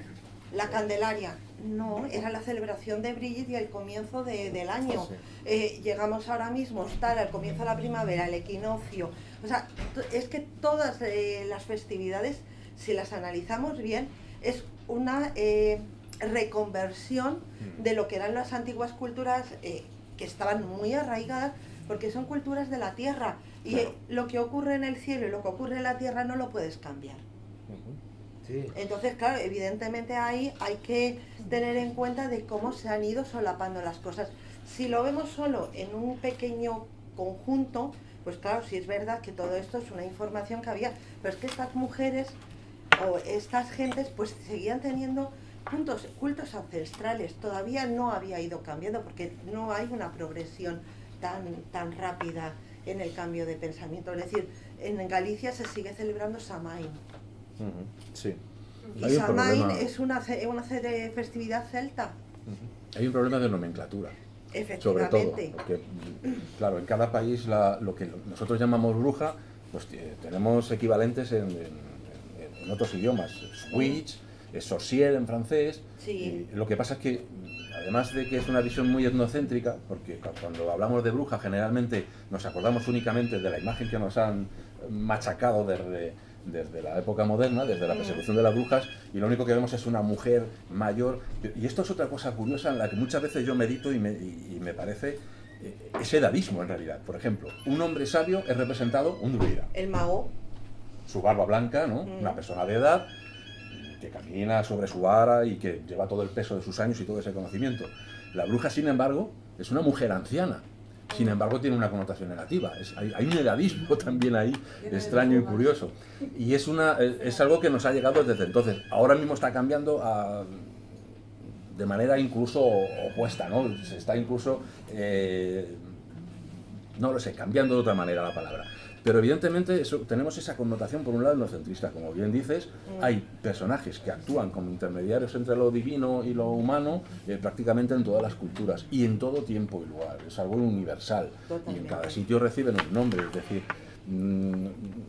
la Candelaria. No, era la celebración de Brigitte y el comienzo del año. Llegamos ahora mismo, está al comienzo de la primavera, el equinoccio. O sea, es que todas las festividades, si las analizamos bien, es una reconversión de lo que eran las antiguas culturas que estaban muy arraigadas, porque son culturas de la tierra, y claro, lo que ocurre en el cielo y lo que ocurre en la tierra no lo puedes cambiar. Sí. Entonces, claro, evidentemente ahí hay que tener en cuenta de cómo se han ido solapando las cosas. Si lo vemos solo en un pequeño conjunto, pues claro, sí es verdad que todo esto es una información que había, pero es que estas mujeres o estas gentes pues seguían teniendo cultos ancestrales, todavía no había ido cambiando porque no hay una progresión tan rápida en el cambio de pensamiento. Es decir, en Galicia se sigue celebrando Samaín. Sí. Y Samaín es una festividad celta. Hay un problema de nomenclatura. Sobre todo, porque, claro, en cada país lo que nosotros llamamos bruja, pues tenemos equivalentes en otros idiomas. Witch, sorcier en francés. Sí. Lo que pasa es que, además de que es una visión muy etnocéntrica, porque cuando hablamos de bruja generalmente nos acordamos únicamente de la imagen que nos han machacado desde la época moderna, desde la persecución de las brujas, y lo único que vemos es una mujer mayor. Y esto es otra cosa curiosa en la que muchas veces yo medito y me parece ese edadismo en realidad. Por ejemplo, un hombre sabio es representado un druida. El mago. Su barba blanca, ¿no? Una persona de edad que camina sobre su vara y que lleva todo el peso de sus años y todo ese conocimiento. La bruja, sin embargo, es una mujer anciana. Sin embargo, tiene una connotación negativa. Hay un edadismo también ahí, extraño y curioso. Y es algo que nos ha llegado desde entonces. Ahora mismo está cambiando de manera incluso opuesta, ¿no? Se está incluso, no lo sé, cambiando de otra manera la palabra. Pero evidentemente tenemos esa connotación por un lado etnocentrista. Como bien dices, hay personajes que actúan como intermediarios entre lo divino y lo humano prácticamente en todas las culturas y en todo tiempo y lugar. Es algo universal. Totalmente. Y en cada sitio reciben un nombre. Es decir,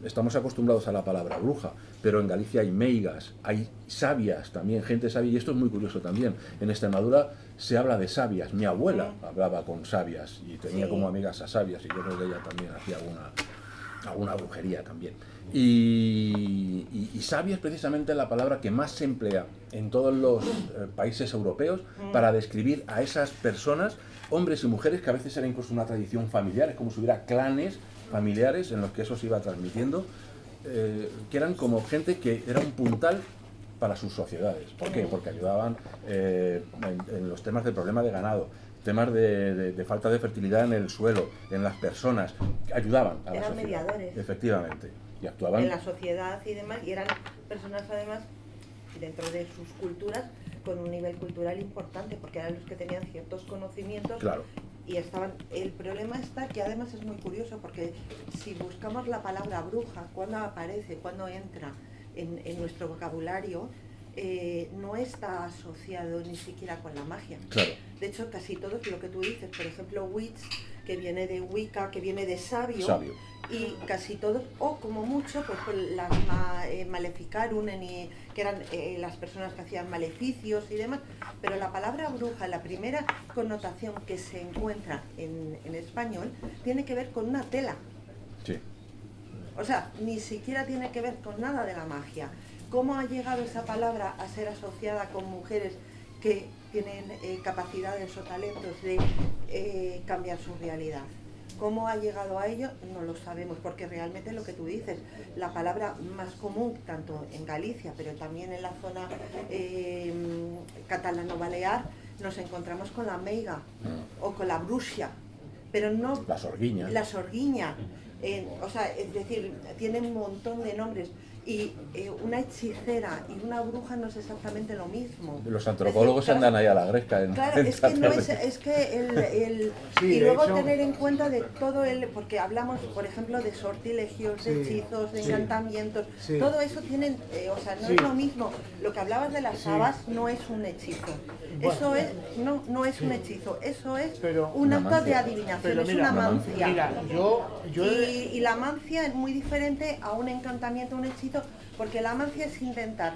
estamos acostumbrados a la palabra bruja, pero en Galicia hay meigas, hay sabias también, gente sabia, y esto es muy curioso también. En Extremadura se habla de sabias. Mi abuela hablaba con sabias y tenía como amigas a sabias, y yo creo que ella también hacía alguna brujería también. Y sabia es precisamente la palabra que más se emplea en todos los países europeos para describir a esas personas, hombres y mujeres, que a veces era incluso una tradición familiar, es como si hubiera clanes familiares en los que eso se iba transmitiendo, que eran como gente que era un puntal para sus sociedades. ¿Por qué? Porque ayudaban en los temas del problema de ganado, temas de falta de fertilidad en el suelo, en las personas, ayudaban a la sociedad. Eran mediadores. Efectivamente. Y actuaban en la sociedad y demás, y eran personas además dentro de sus culturas con un nivel cultural importante, porque eran los que tenían ciertos conocimientos. Claro. Y estaban. El problema está que además es muy curioso, porque si buscamos la palabra bruja, cuando aparece, cuando entra en nuestro vocabulario, no está asociado ni siquiera con la magia. Claro. De hecho, casi todo es lo que tú dices, por ejemplo, witch, que viene de Wicca, que viene de sabio. Y casi todos, o como mucho, pues las maleficarum, que eran las personas que hacían maleficios y demás, pero la palabra bruja, la primera connotación que se encuentra en español, tiene que ver con una tela. Sí. O sea, ni siquiera tiene que ver con nada de la magia. ¿Cómo ha llegado esa palabra a ser asociada con mujeres que tienen capacidades o talentos de cambiar su realidad? ¿Cómo ha llegado a ello? No lo sabemos, porque realmente lo que tú dices, la palabra más común, tanto en Galicia, pero también en la zona catalano-balear, nos encontramos con la meiga o con la bruxa, pero no... La sorguiña. La sorguiña. O sea, es decir, tiene un montón de nombres. Y una hechicera y una bruja no es exactamente lo mismo. Los antropólogos andan ahí a la gresca. Claro, es que no es que sí, y luego hecho, tener en cuenta de todo porque hablamos, por ejemplo, de sortilegios, de hechizos, de encantamientos, todo eso tienen, o sea, no es lo mismo. Lo que hablabas de las habas no es un hechizo. Bueno, eso es, no es un hechizo, eso es un acto de adivinación, es una mancia. Mira, y la mancia es muy diferente a un encantamiento, un hechizo, porque la magia es intentar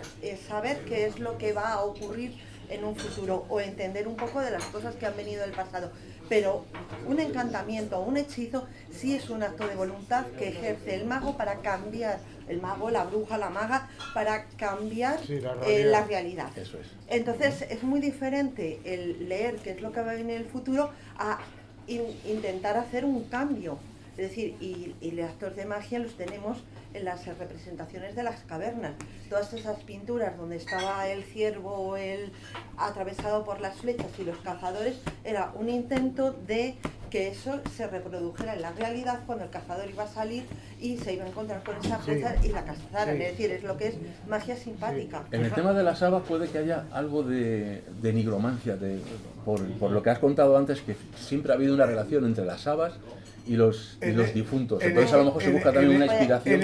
saber qué es lo que va a ocurrir en un futuro o entender un poco de las cosas que han venido del pasado. Pero un encantamiento o un hechizo sí es un acto de voluntad que ejerce el mago para cambiar, el mago, la bruja, la maga, para cambiar la realidad. Eso es. Entonces es muy diferente el leer qué es lo que va a venir en el futuro a intentar hacer un cambio. Es decir, y los actos de magia los tenemos en las representaciones de las cavernas. Todas esas pinturas donde estaba el ciervo, el atravesado por las flechas y los cazadores, era un intento de que eso se reprodujera en la realidad cuando el cazador iba a salir y se iba a encontrar con esa flecha y la cazaran. Es decir, es lo que es magia simpática. En el tema de las habas puede que haya algo de nigromancia, por lo que has contado antes, que siempre ha habido una relación entre las habas y los difuntos. Entonces a lo mejor se busca también una inspiración.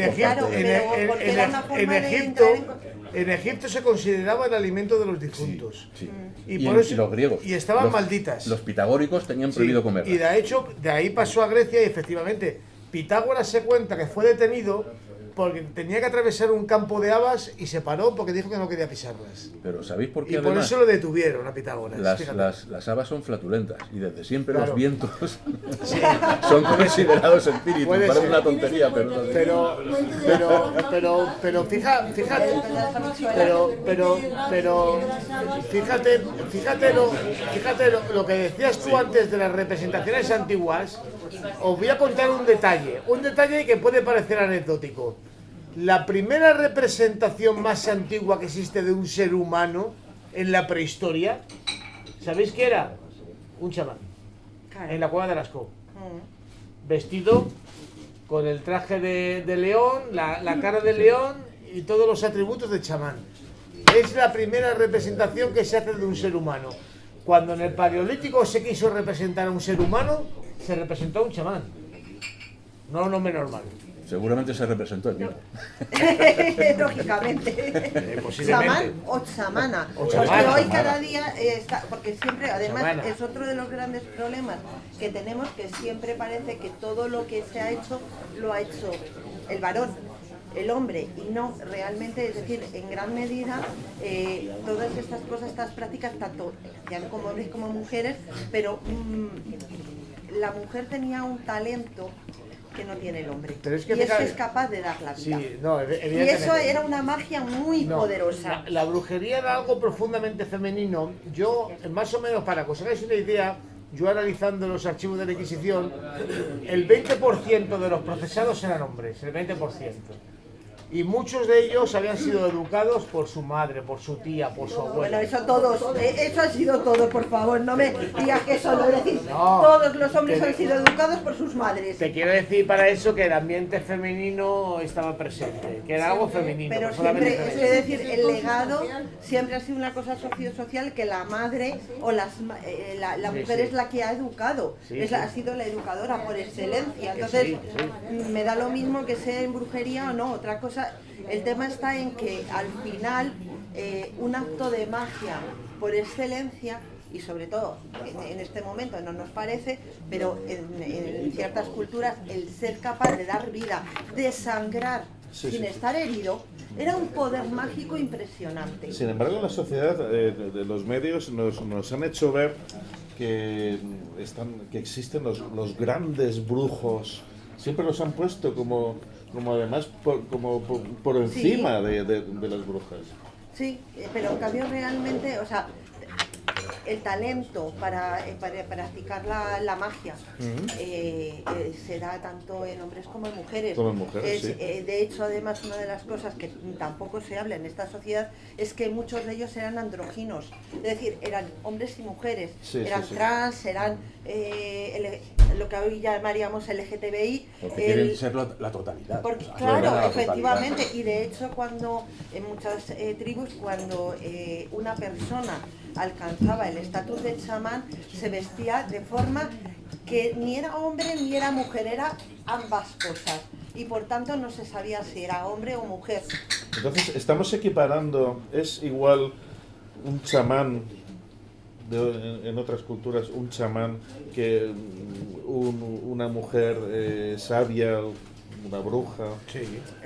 En Egipto se consideraba el alimento de los difuntos. Sí, sí. Y por eso, los griegos. Y estaban malditas. Los pitagóricos tenían prohibido comerlas. Y de hecho, de ahí pasó a Grecia y efectivamente Pitágoras se cuenta que fue detenido porque tenía que atravesar un campo de habas y se paró porque dijo que no quería pisarlas. Pero ¿sabéis por qué? Y además, por eso lo detuvieron a Pitágoras. Las habas son flatulentas y desde siempre los vientos son considerados espíritus. Parece una tontería, pero fíjate lo que decías tú antes de las representaciones antiguas. Os voy a contar un detalle que puede parecer anecdótico. La primera representación más antigua que existe de un ser humano en la prehistoria, ¿sabéis qué era? Un chamán, en la cueva de Lascaux, vestido con el traje de león, la cara de león y todos los atributos de chamán. Es la primera representación que se hace de un ser humano. Cuando en el Paleolítico se quiso representar a un ser humano, se representó a un chamán, no a un hombre normal. Seguramente se representó el mismo. Lógicamente. Chamán o chamana. Porque hoy cada día está, porque siempre, además, chamana. Es otro de los grandes problemas que tenemos, que siempre parece que todo lo que se ha hecho, lo ha hecho el varón, el hombre, y no realmente, es decir, en gran medida todas estas cosas, estas prácticas, tanto sean como hombres como mujeres, pero la mujer tenía un talento que no tiene el hombre. Pero es que y eso es capaz de dar la vida. Sí, no, y eso era una magia muy poderosa. La brujería era algo profundamente femenino. Yo, más o menos, para que os hagáis una idea, yo analizando los archivos de la Inquisición, el 20% de los procesados eran hombres, el 20%. Y muchos de ellos habían sido educados por su madre, por su tía, por su abuela. Bueno, eso ha sido todo, por favor, no me digas que eso no es decir. Todos los hombres han sido educados por sus madres. Te quiero decir para eso que el ambiente femenino estaba presente, que era algo femenino. Pero siempre, es decir, el legado siempre ha sido una cosa sociosocial que la madre o la mujer es la que ha educado, ha sido la educadora por excelencia. Entonces, me da lo mismo que sea en brujería o no, otra cosa. El tema está en que al final un acto de magia por excelencia, y sobre todo en este momento no nos parece, pero en ciertas culturas el ser capaz de dar vida, de sangrar sin estar herido, era un poder mágico impresionante. Sin embargo, en la sociedad de los medios nos han hecho ver que existen los grandes brujos, siempre los han puesto como además por encima de las brujas. Sí, pero en cambio realmente, o sea, el talento para practicar la magia se da tanto en hombres como en mujeres. De hecho, además, una de las cosas que tampoco se habla en esta sociedad es que muchos de ellos eran andróginos, es decir, eran hombres y mujeres, eran trans, eran lo que hoy llamaríamos LGTBI. Porque quieren ser la totalidad. Porque, claro, efectivamente, y de hecho cuando en muchas tribus, cuando una persona alcanzaba el estatus de chamán, se vestía de forma que ni era hombre ni era mujer, era ambas cosas, y por tanto no se sabía si era hombre o mujer. Entonces estamos equiparando, es igual un chamán en otras culturas, un chamán que una mujer sabia, una bruja.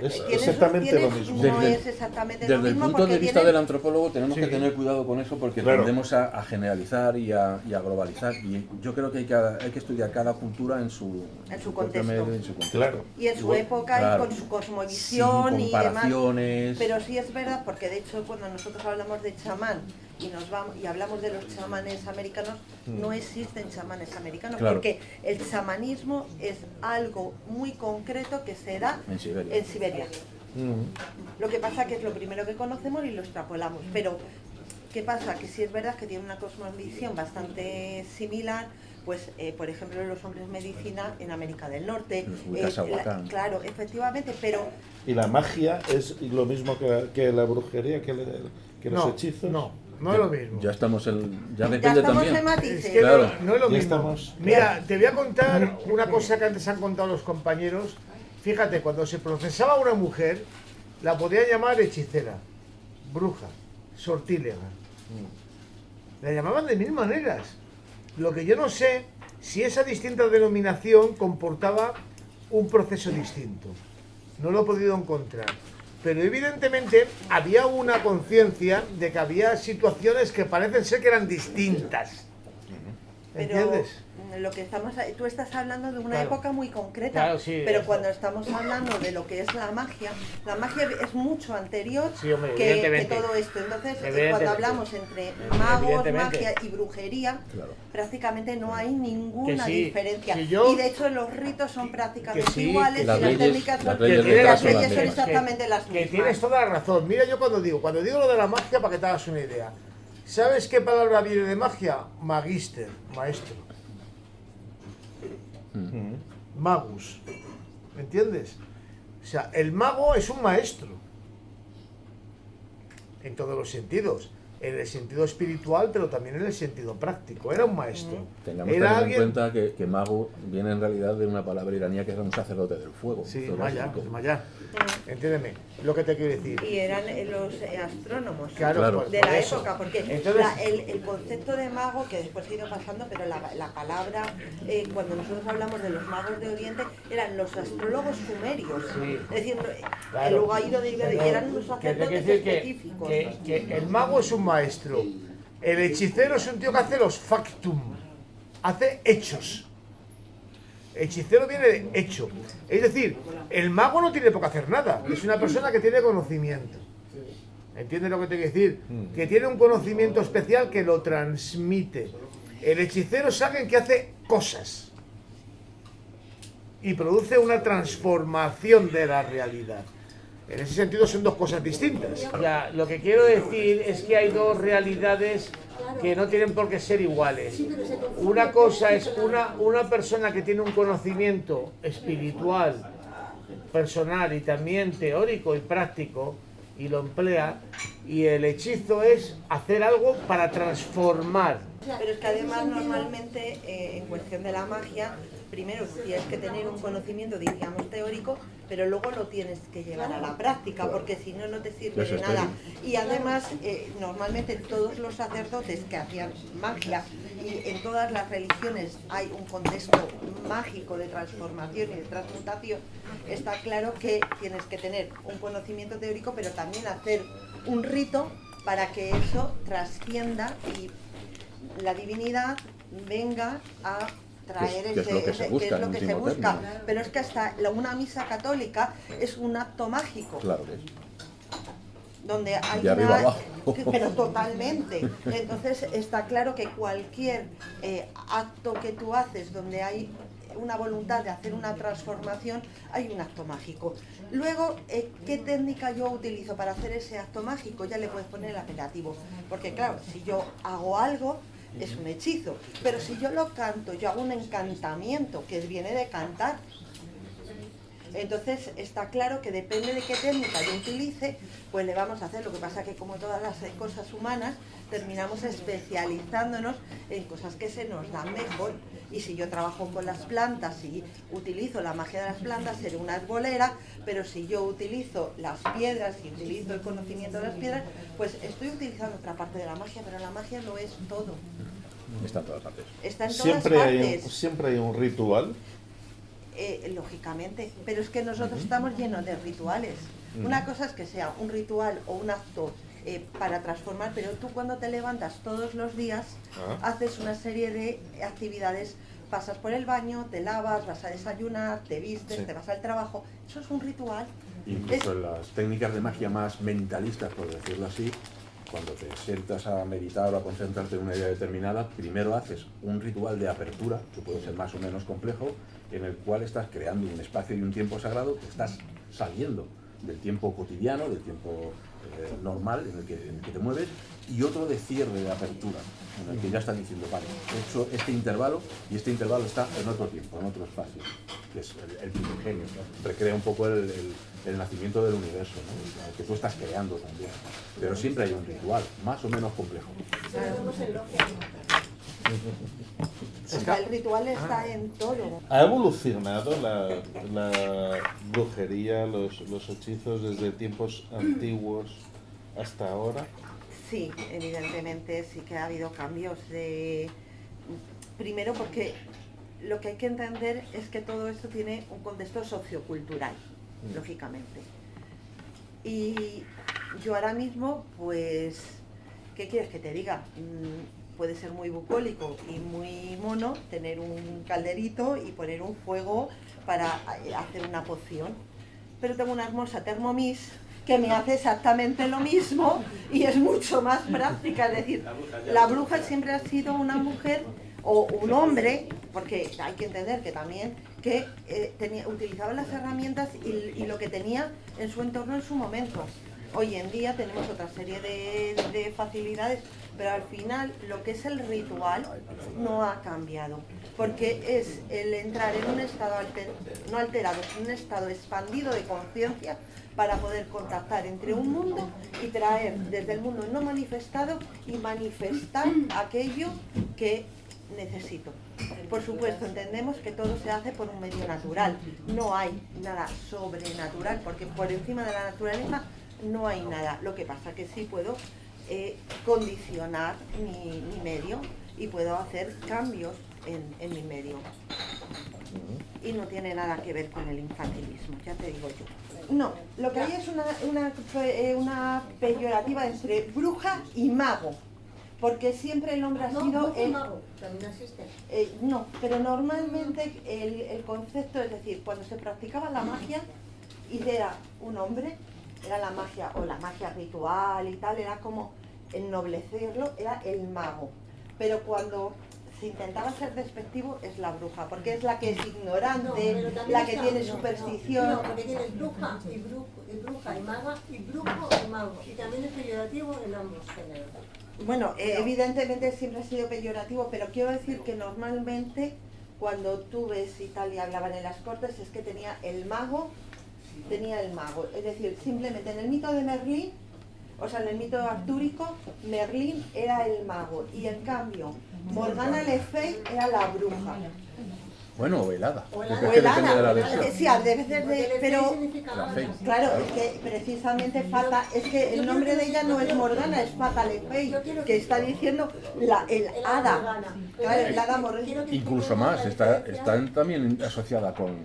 Es exactamente lo mismo. Desde el punto de vista del antropólogo tenemos que tener cuidado con eso, porque tendemos a generalizar y a globalizar, y yo creo que hay que estudiar cada cultura en su contexto. Claro. Y en su época y con su cosmovisión y demás. Pero sí es verdad, porque de hecho cuando nosotros hablamos de chamán y hablamos de los chamanes americanos, no existen chamanes americanos, porque el chamanismo es algo muy concreto que se da en Siberia. Lo que pasa que es lo primero que conocemos y lo extrapolamos, pero ¿qué pasa? Que sí es verdad que tiene una cosmovisión bastante similar, pues por ejemplo los hombres medicina en América del Norte, claro, efectivamente, pero... ¿Y la magia es lo mismo que la brujería, que los hechizos? No es lo mismo. Ya depende también. En matices. Es que no es lo mismo. Estamos. Mira, te voy a contar una cosa que antes han contado los compañeros. Fíjate, cuando se procesaba a una mujer, la podían llamar hechicera, bruja, sortílega. La llamaban de mil maneras. Lo que yo no sé, si esa distinta denominación comportaba un proceso distinto. No lo he podido encontrar. Pero evidentemente había una conciencia de que había situaciones que parecen ser que eran distintas. ¿Entiendes? Lo que tú estás hablando de una época muy concreta, pero cuando estamos hablando de lo que es la magia es mucho anterior que todo esto. Entonces, cuando hablamos entre magos, magia y brujería, prácticamente no hay ninguna diferencia. Y de hecho los ritos son prácticamente iguales, y las técnicas son exactamente las mismas. Que tienes toda la razón. Mira, yo cuando digo lo de la magia, para que te hagas una idea, ¿sabes qué palabra viene de magia? Magister, maestro. Magus, ¿me entiendes? O sea, el mago es un maestro en todos los sentidos, en el sentido espiritual, pero también en el sentido práctico. Era un maestro. Tengamos que tener en cuenta que mago viene en realidad de una palabra iraní que era un sacerdote del fuego. Sí, Maya. Entiéndeme lo que te quiero decir. Y eran los astrónomos claro, de la época, porque entonces, el concepto de mago, que después ha ido pasando, pero la palabra, cuando nosotros hablamos de los magos de Oriente, eran los astrólogos sumerios. Es decir, luego ha ido derivando y eran unos sacerdotes específicos. Que el mago es un maestro, el hechicero es un tío que hace los factum, hace hechos. Hechicero viene de hecho. Es decir, el mago no tiene por qué hacer nada. Es una persona que tiene conocimiento. ¿Entiendes lo que te quiero decir? Que tiene un conocimiento especial que lo transmite. El hechicero es alguien que hace cosas y produce una transformación de la realidad. En ese sentido son dos cosas distintas. Ya, lo que quiero decir es que hay dos realidades que no tienen por qué ser iguales. Una cosa es una persona que tiene un conocimiento espiritual, personal y también teórico y práctico, y lo emplea, y el hechizo es hacer algo para transformar. Pero es que además normalmente en cuestión de la magia, primero tienes que tener un conocimiento, digamos, teórico, pero luego lo tienes que llevar a la práctica, porque si no, no te sirve de nada. Y además, normalmente todos los sacerdotes que hacían magia, y en todas las religiones hay un contexto mágico de transformación y de transmutación, está claro que tienes que tener un conocimiento teórico, pero también hacer un rito para que eso trascienda y la divinidad venga a traer que es lo que se busca. Pero es que hasta una misa católica es un acto mágico. Claro que es. Donde hay de arriba abajo. Pero totalmente. Entonces está claro que cualquier acto que tú haces donde hay una voluntad de hacer una transformación, hay un acto mágico. Luego, ¿qué técnica yo utilizo para hacer ese acto mágico? Ya le puedes poner el apelativo. Porque claro, si yo hago algo, es un hechizo. Pero si yo lo canto, yo hago un encantamiento, que viene de cantar. Entonces está claro que depende de qué técnica yo utilice, pues le vamos a hacer. Lo que pasa que como todas las cosas humanas, terminamos especializándonos en cosas que se nos dan mejor. Y si yo trabajo con las plantas y utilizo la magia de las plantas, seré una arbolera, pero si yo utilizo las piedras y utilizo el conocimiento de las piedras, pues estoy utilizando otra parte de la magia, pero la magia lo es todo. Está en todas partes. Está en todas partes. Siempre hay un ritual. Lógicamente, pero es que nosotros estamos llenos de rituales. Una cosa es que sea un ritual o un acto para transformar, pero tú cuando te levantas todos los días haces una serie de actividades, pasas por el baño, te lavas, vas a desayunar, te vistes, te vas al trabajo, eso es un ritual. Incluso en las técnicas de magia más mentalistas, por decirlo así, cuando te sientas a meditar o a concentrarte en una idea determinada, primero haces un ritual de apertura, que puede ser más o menos complejo, en el cual estás creando un espacio y un tiempo sagrado, que estás saliendo del tiempo cotidiano, del tiempo normal en el que te mueves, y otro de cierre, de apertura, en el que ya están diciendo, vale, he hecho este intervalo, y este intervalo está en otro tiempo, en otro espacio, que es el primigenio, ¿no? Recrea un poco el nacimiento del universo, ¿no? Que tú estás creando también, pero siempre hay un ritual, más o menos complejo. El ritual está en todo. ¿Ha evolucionado la brujería, los hechizos desde tiempos antiguos hasta ahora? Sí, evidentemente sí que ha habido cambios. Primero porque lo que hay que entender es que todo esto tiene un contexto sociocultural, lógicamente. Y yo ahora mismo, pues, ¿qué quieres que te diga? Puede ser muy bucólico y muy mono tener un calderito y poner un fuego para hacer una poción. Pero tengo una hermosa Thermomix que me hace exactamente lo mismo y es mucho más práctica. Es decir, la bruja siempre ha sido una mujer o un hombre, porque hay que entender que también que utilizaba las herramientas y lo que tenía en su entorno en su momento. Hoy en día tenemos otra serie de facilidades, pero al final lo que es el ritual no ha cambiado, porque es el entrar en un estado no alterado, sino un estado expandido de conciencia para poder contactar entre un mundo y traer desde el mundo no manifestado y manifestar aquello que necesito. Por supuesto, entendemos que todo se hace por un medio natural, no hay nada sobrenatural, porque por encima de la naturaleza no hay nada. Lo que pasa que sí puedo condicionar mi medio y puedo hacer cambios en mi medio. Y no tiene nada que ver con el infantilismo, ya te digo yo. No, lo que hay es una peyorativa entre bruja y mago. Porque siempre el hombre ha sido el mago, también existe. No, pero normalmente el concepto, es decir, cuando se practicaba la magia y era un hombre, era la magia o la magia ritual y tal, era como ennoblecerlo, era el mago. Pero cuando se intentaba ser despectivo es la bruja, porque es la que es ignorante, la que tiene superstición. No, porque tienes bruja y maga y brujo y mago. Y también es peyorativo en ambos géneros. Bueno, evidentemente siempre ha sido peyorativo, pero quiero decir que normalmente cuando tú ves y tal y hablaban en las cortes es que tenía el mago. Es decir, simplemente en el mito de Merlín, o sea, en el mito artúrico, Merlín era el mago y en cambio Morgana Le Fay era la bruja. Bueno, o helada. Depende de la versión. Sí, a veces pero claro, es que precisamente Fata, es que el nombre de ella no es Morgana, es Fata Le Fay, que está diciendo el hada. Claro, el hada Morgana. Incluso más, está también asociada con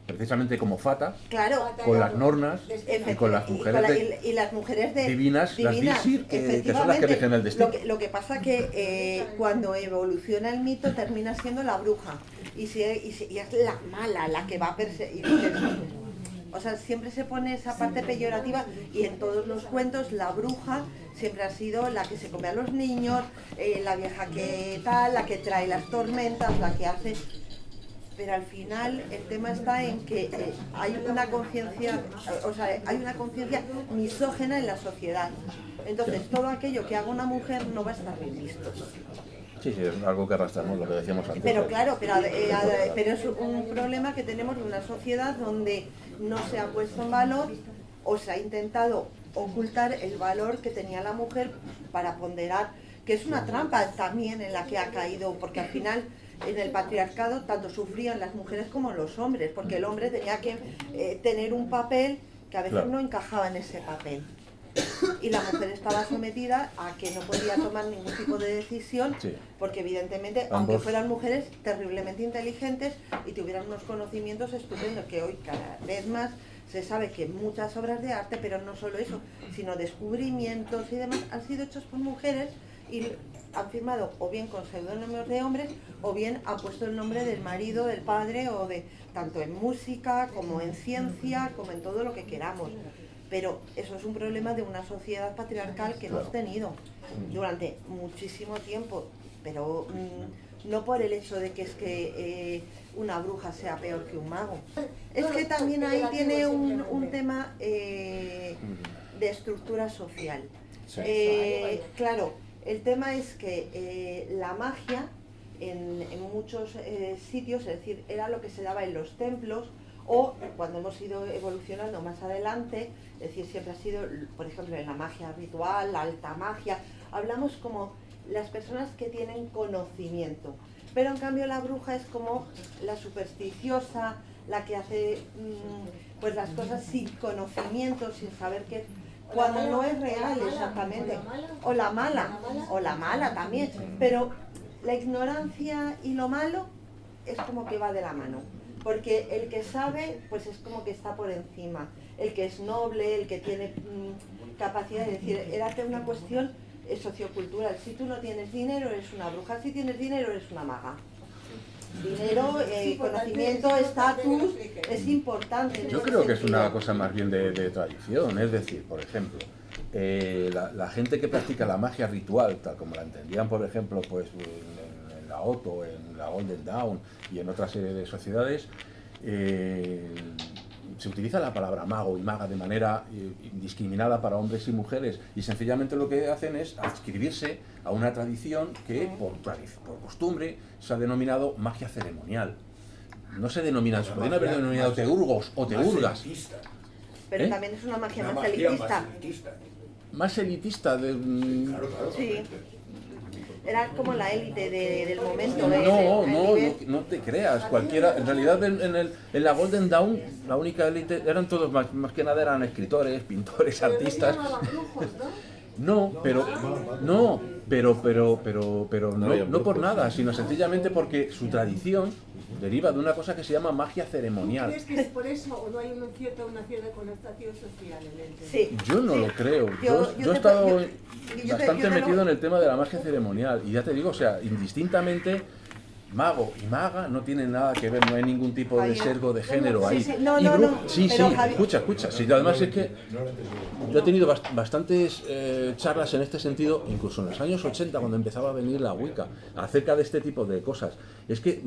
precisamente como Fata, claro, con las Nornas y con las mujeres y las mujeres divinas, las Disir, que son las que rigen el destino. Lo que pasa que cuando evoluciona el mito termina siendo la bruja y es la mala la que va a perseguir. O sea, siempre se pone esa parte peyorativa y en todos los cuentos la bruja siempre ha sido la que se come a los niños, la vieja que tal, la que trae las tormentas, la que hace... Pero al final el tema está en que hay una conciencia, o sea, hay una conciencia misógena en la sociedad. Entonces todo aquello que haga una mujer no va a estar bien visto. Sí, es algo que arrastramos, lo que decíamos antes. Pero claro, pero es un problema que tenemos en una sociedad donde no se ha puesto en valor o se ha intentado ocultar el valor que tenía la mujer para ponderar, que es una trampa también en la que ha caído, porque al final en el patriarcado tanto sufrían las mujeres como los hombres, porque el hombre tenía que tener un papel que a veces no encajaba en ese papel. Y la mujer estaba sometida a que no podía tomar ningún tipo de decisión, porque evidentemente, aunque fueran mujeres terriblemente inteligentes y tuvieran unos conocimientos estupendos, que hoy cada vez más se sabe que muchas obras de arte, pero no solo eso, sino descubrimientos y demás, han sido hechos por mujeres y han firmado o bien con seudónimos de hombres o bien han puesto el nombre del marido, del padre o de tanto en música como en ciencia como en todo lo que queramos. Pero eso es un problema de una sociedad patriarcal que hemos tenido durante muchísimo tiempo, pero no por el hecho de que es que una bruja sea peor que un mago. Es que también ahí tiene un tema de estructura social. Claro, el tema es que la magia en muchos sitios, es decir, era lo que se daba en los templos o cuando hemos ido evolucionando más adelante, es decir, siempre ha sido, por ejemplo, en la magia ritual, la alta magia, hablamos como las personas que tienen conocimiento, pero en cambio la bruja es como la supersticiosa, la que hace pues las cosas sin conocimiento, sin saber qué, cuando no es real exactamente, o la mala también, pero la ignorancia y lo malo es como que va de la mano, porque el que sabe pues es como que está por encima, el que es noble, el que tiene capacidad de decir, era una cuestión sociocultural, si tú no tienes dinero eres una bruja, si tienes dinero eres una maga. Dinero, conocimiento, estatus, es importante. Yo creo que es una cosa más bien de tradición, es decir, por ejemplo, la gente que practica la magia ritual, tal como la entendían, por ejemplo, pues en la Otto, en la Golden Dawn y en otra serie de sociedades, se utiliza la palabra mago y maga de manera indiscriminada para hombres y mujeres y sencillamente lo que hacen es adscribirse a una tradición que por costumbre se ha denominado magia ceremonial. No se denomina, se podrían haber denominado teurgos o teurgas. Pero también es una magia más elitista. Más elitista de... Claro. Sí. Era como la élite del momento. No te creas. Cualquiera, en realidad en la Golden Dawn la única élite eran todos más que nada eran escritores, pintores, artistas. No, pero no por nada, sino sencillamente porque su tradición deriva de una cosa que se llama magia ceremonial. ¿Crees que es por eso o no hay una cierta connotación social en el tema? Sí. Yo no lo creo. Yo he estado bastante metido en el tema de la magia ceremonial y ya te digo, o sea, indistintamente mago y maga no tienen nada que ver, no hay ningún tipo de sesgo de género ahí. Sí, escucha, sí, además es que yo he tenido bastantes charlas en este sentido, incluso en los años 80 cuando empezaba a venir la Wicca, acerca de este tipo de cosas. Es que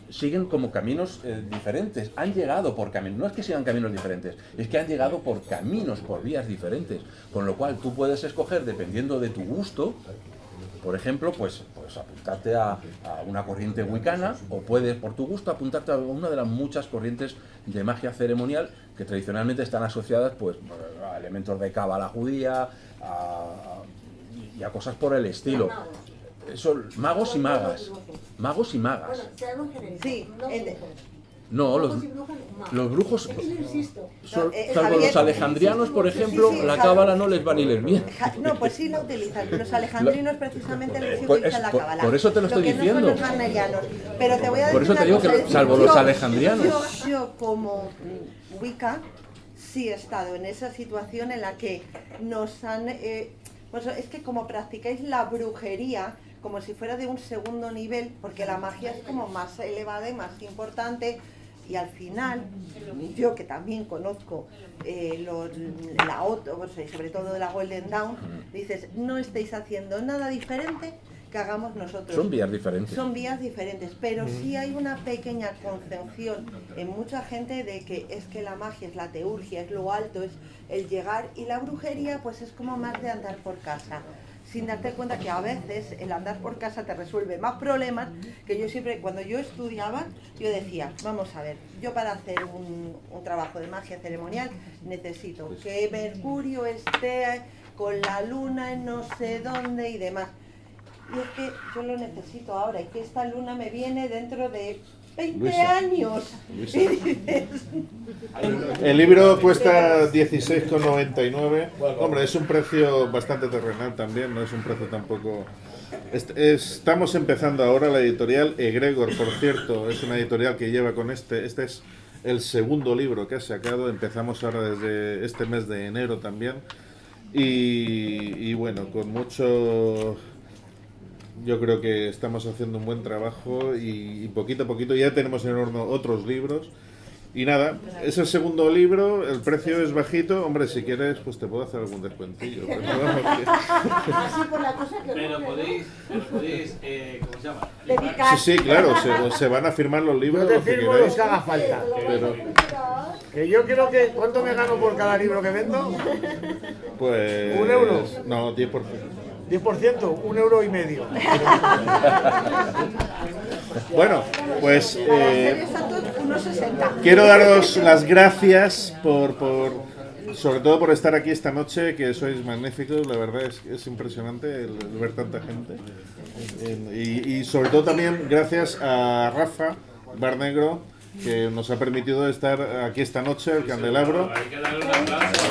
siguen como caminos diferentes, han llegado por caminos, no es que sigan caminos diferentes, es que han llegado por caminos, por vías diferentes, con lo cual tú puedes escoger dependiendo de tu gusto. Por ejemplo, pues apuntarte a una corriente wicana o puedes, por tu gusto, apuntarte a una de las muchas corrientes de magia ceremonial que tradicionalmente están asociadas pues, a elementos de cábala judía y a cosas por el estilo. Eso, magos y magas. Magos y magas. Sí, no, los brujos, salvo los alejandrianos, por ejemplo, la cábala no les va ni les bien. No, pues sí la utilizan. Los alejandrinos precisamente les utilizan la cábala. Por eso te lo estoy diciendo. No son los wagnerianos. Pero te voy a decir por eso te digo que, salvo los alejandrianos. Yo como Wicca sí he estado en esa situación en la que nos han... pues es que como practicáis la brujería como si fuera de un segundo nivel, porque la magia es como más elevada y más importante, y al final, yo que también conozco la OTO, sobre todo la Golden Dawn, dices, no estáis haciendo nada diferente que hagamos nosotros. Son vías diferentes. Son vías diferentes, pero sí hay una pequeña concepción en mucha gente de que es que la magia es la teurgia, es lo alto, es el llegar, y la brujería pues es como más de andar por casa, sin darte cuenta que a veces el andar por casa te resuelve más problemas. Que yo siempre, cuando yo estudiaba, yo decía, vamos a ver, yo para hacer un trabajo de magia ceremonial necesito que Mercurio esté con la luna en no sé dónde y demás. Y es que yo lo necesito ahora, y que esta luna me viene dentro de 20 años. El libro cuesta 16,99. Hombre, es un precio bastante terrenal también, no es un precio tampoco... Estamos empezando ahora la editorial Egregor, por cierto, es una editorial que lleva con este es el segundo libro que ha sacado, empezamos ahora desde este mes de enero también, y bueno, con mucho... Yo creo que estamos haciendo un buen trabajo y poquito a poquito ya tenemos en horno otros libros. Y nada, es el segundo libro, el precio es bajito. Hombre, si quieres, pues te puedo hacer algún descuentillo. Pero, podéis ¿cómo se llama? Sí, claro, se van a firmar los libros. Yo te firmo los que haga falta. Pero, que yo creo que... ¿Cuánto me gano por cada libro que vendo? Pues... ¿€1? No, 10%. 10%, €1,50. Bueno, pues quiero daros las gracias sobre todo por estar aquí esta noche, que sois magníficos, la verdad es impresionante el ver tanta gente. Y sobre todo también gracias a Rafa Bar Negro, que nos ha permitido estar aquí esta noche, el Candelabro. Hay que darle un aplauso.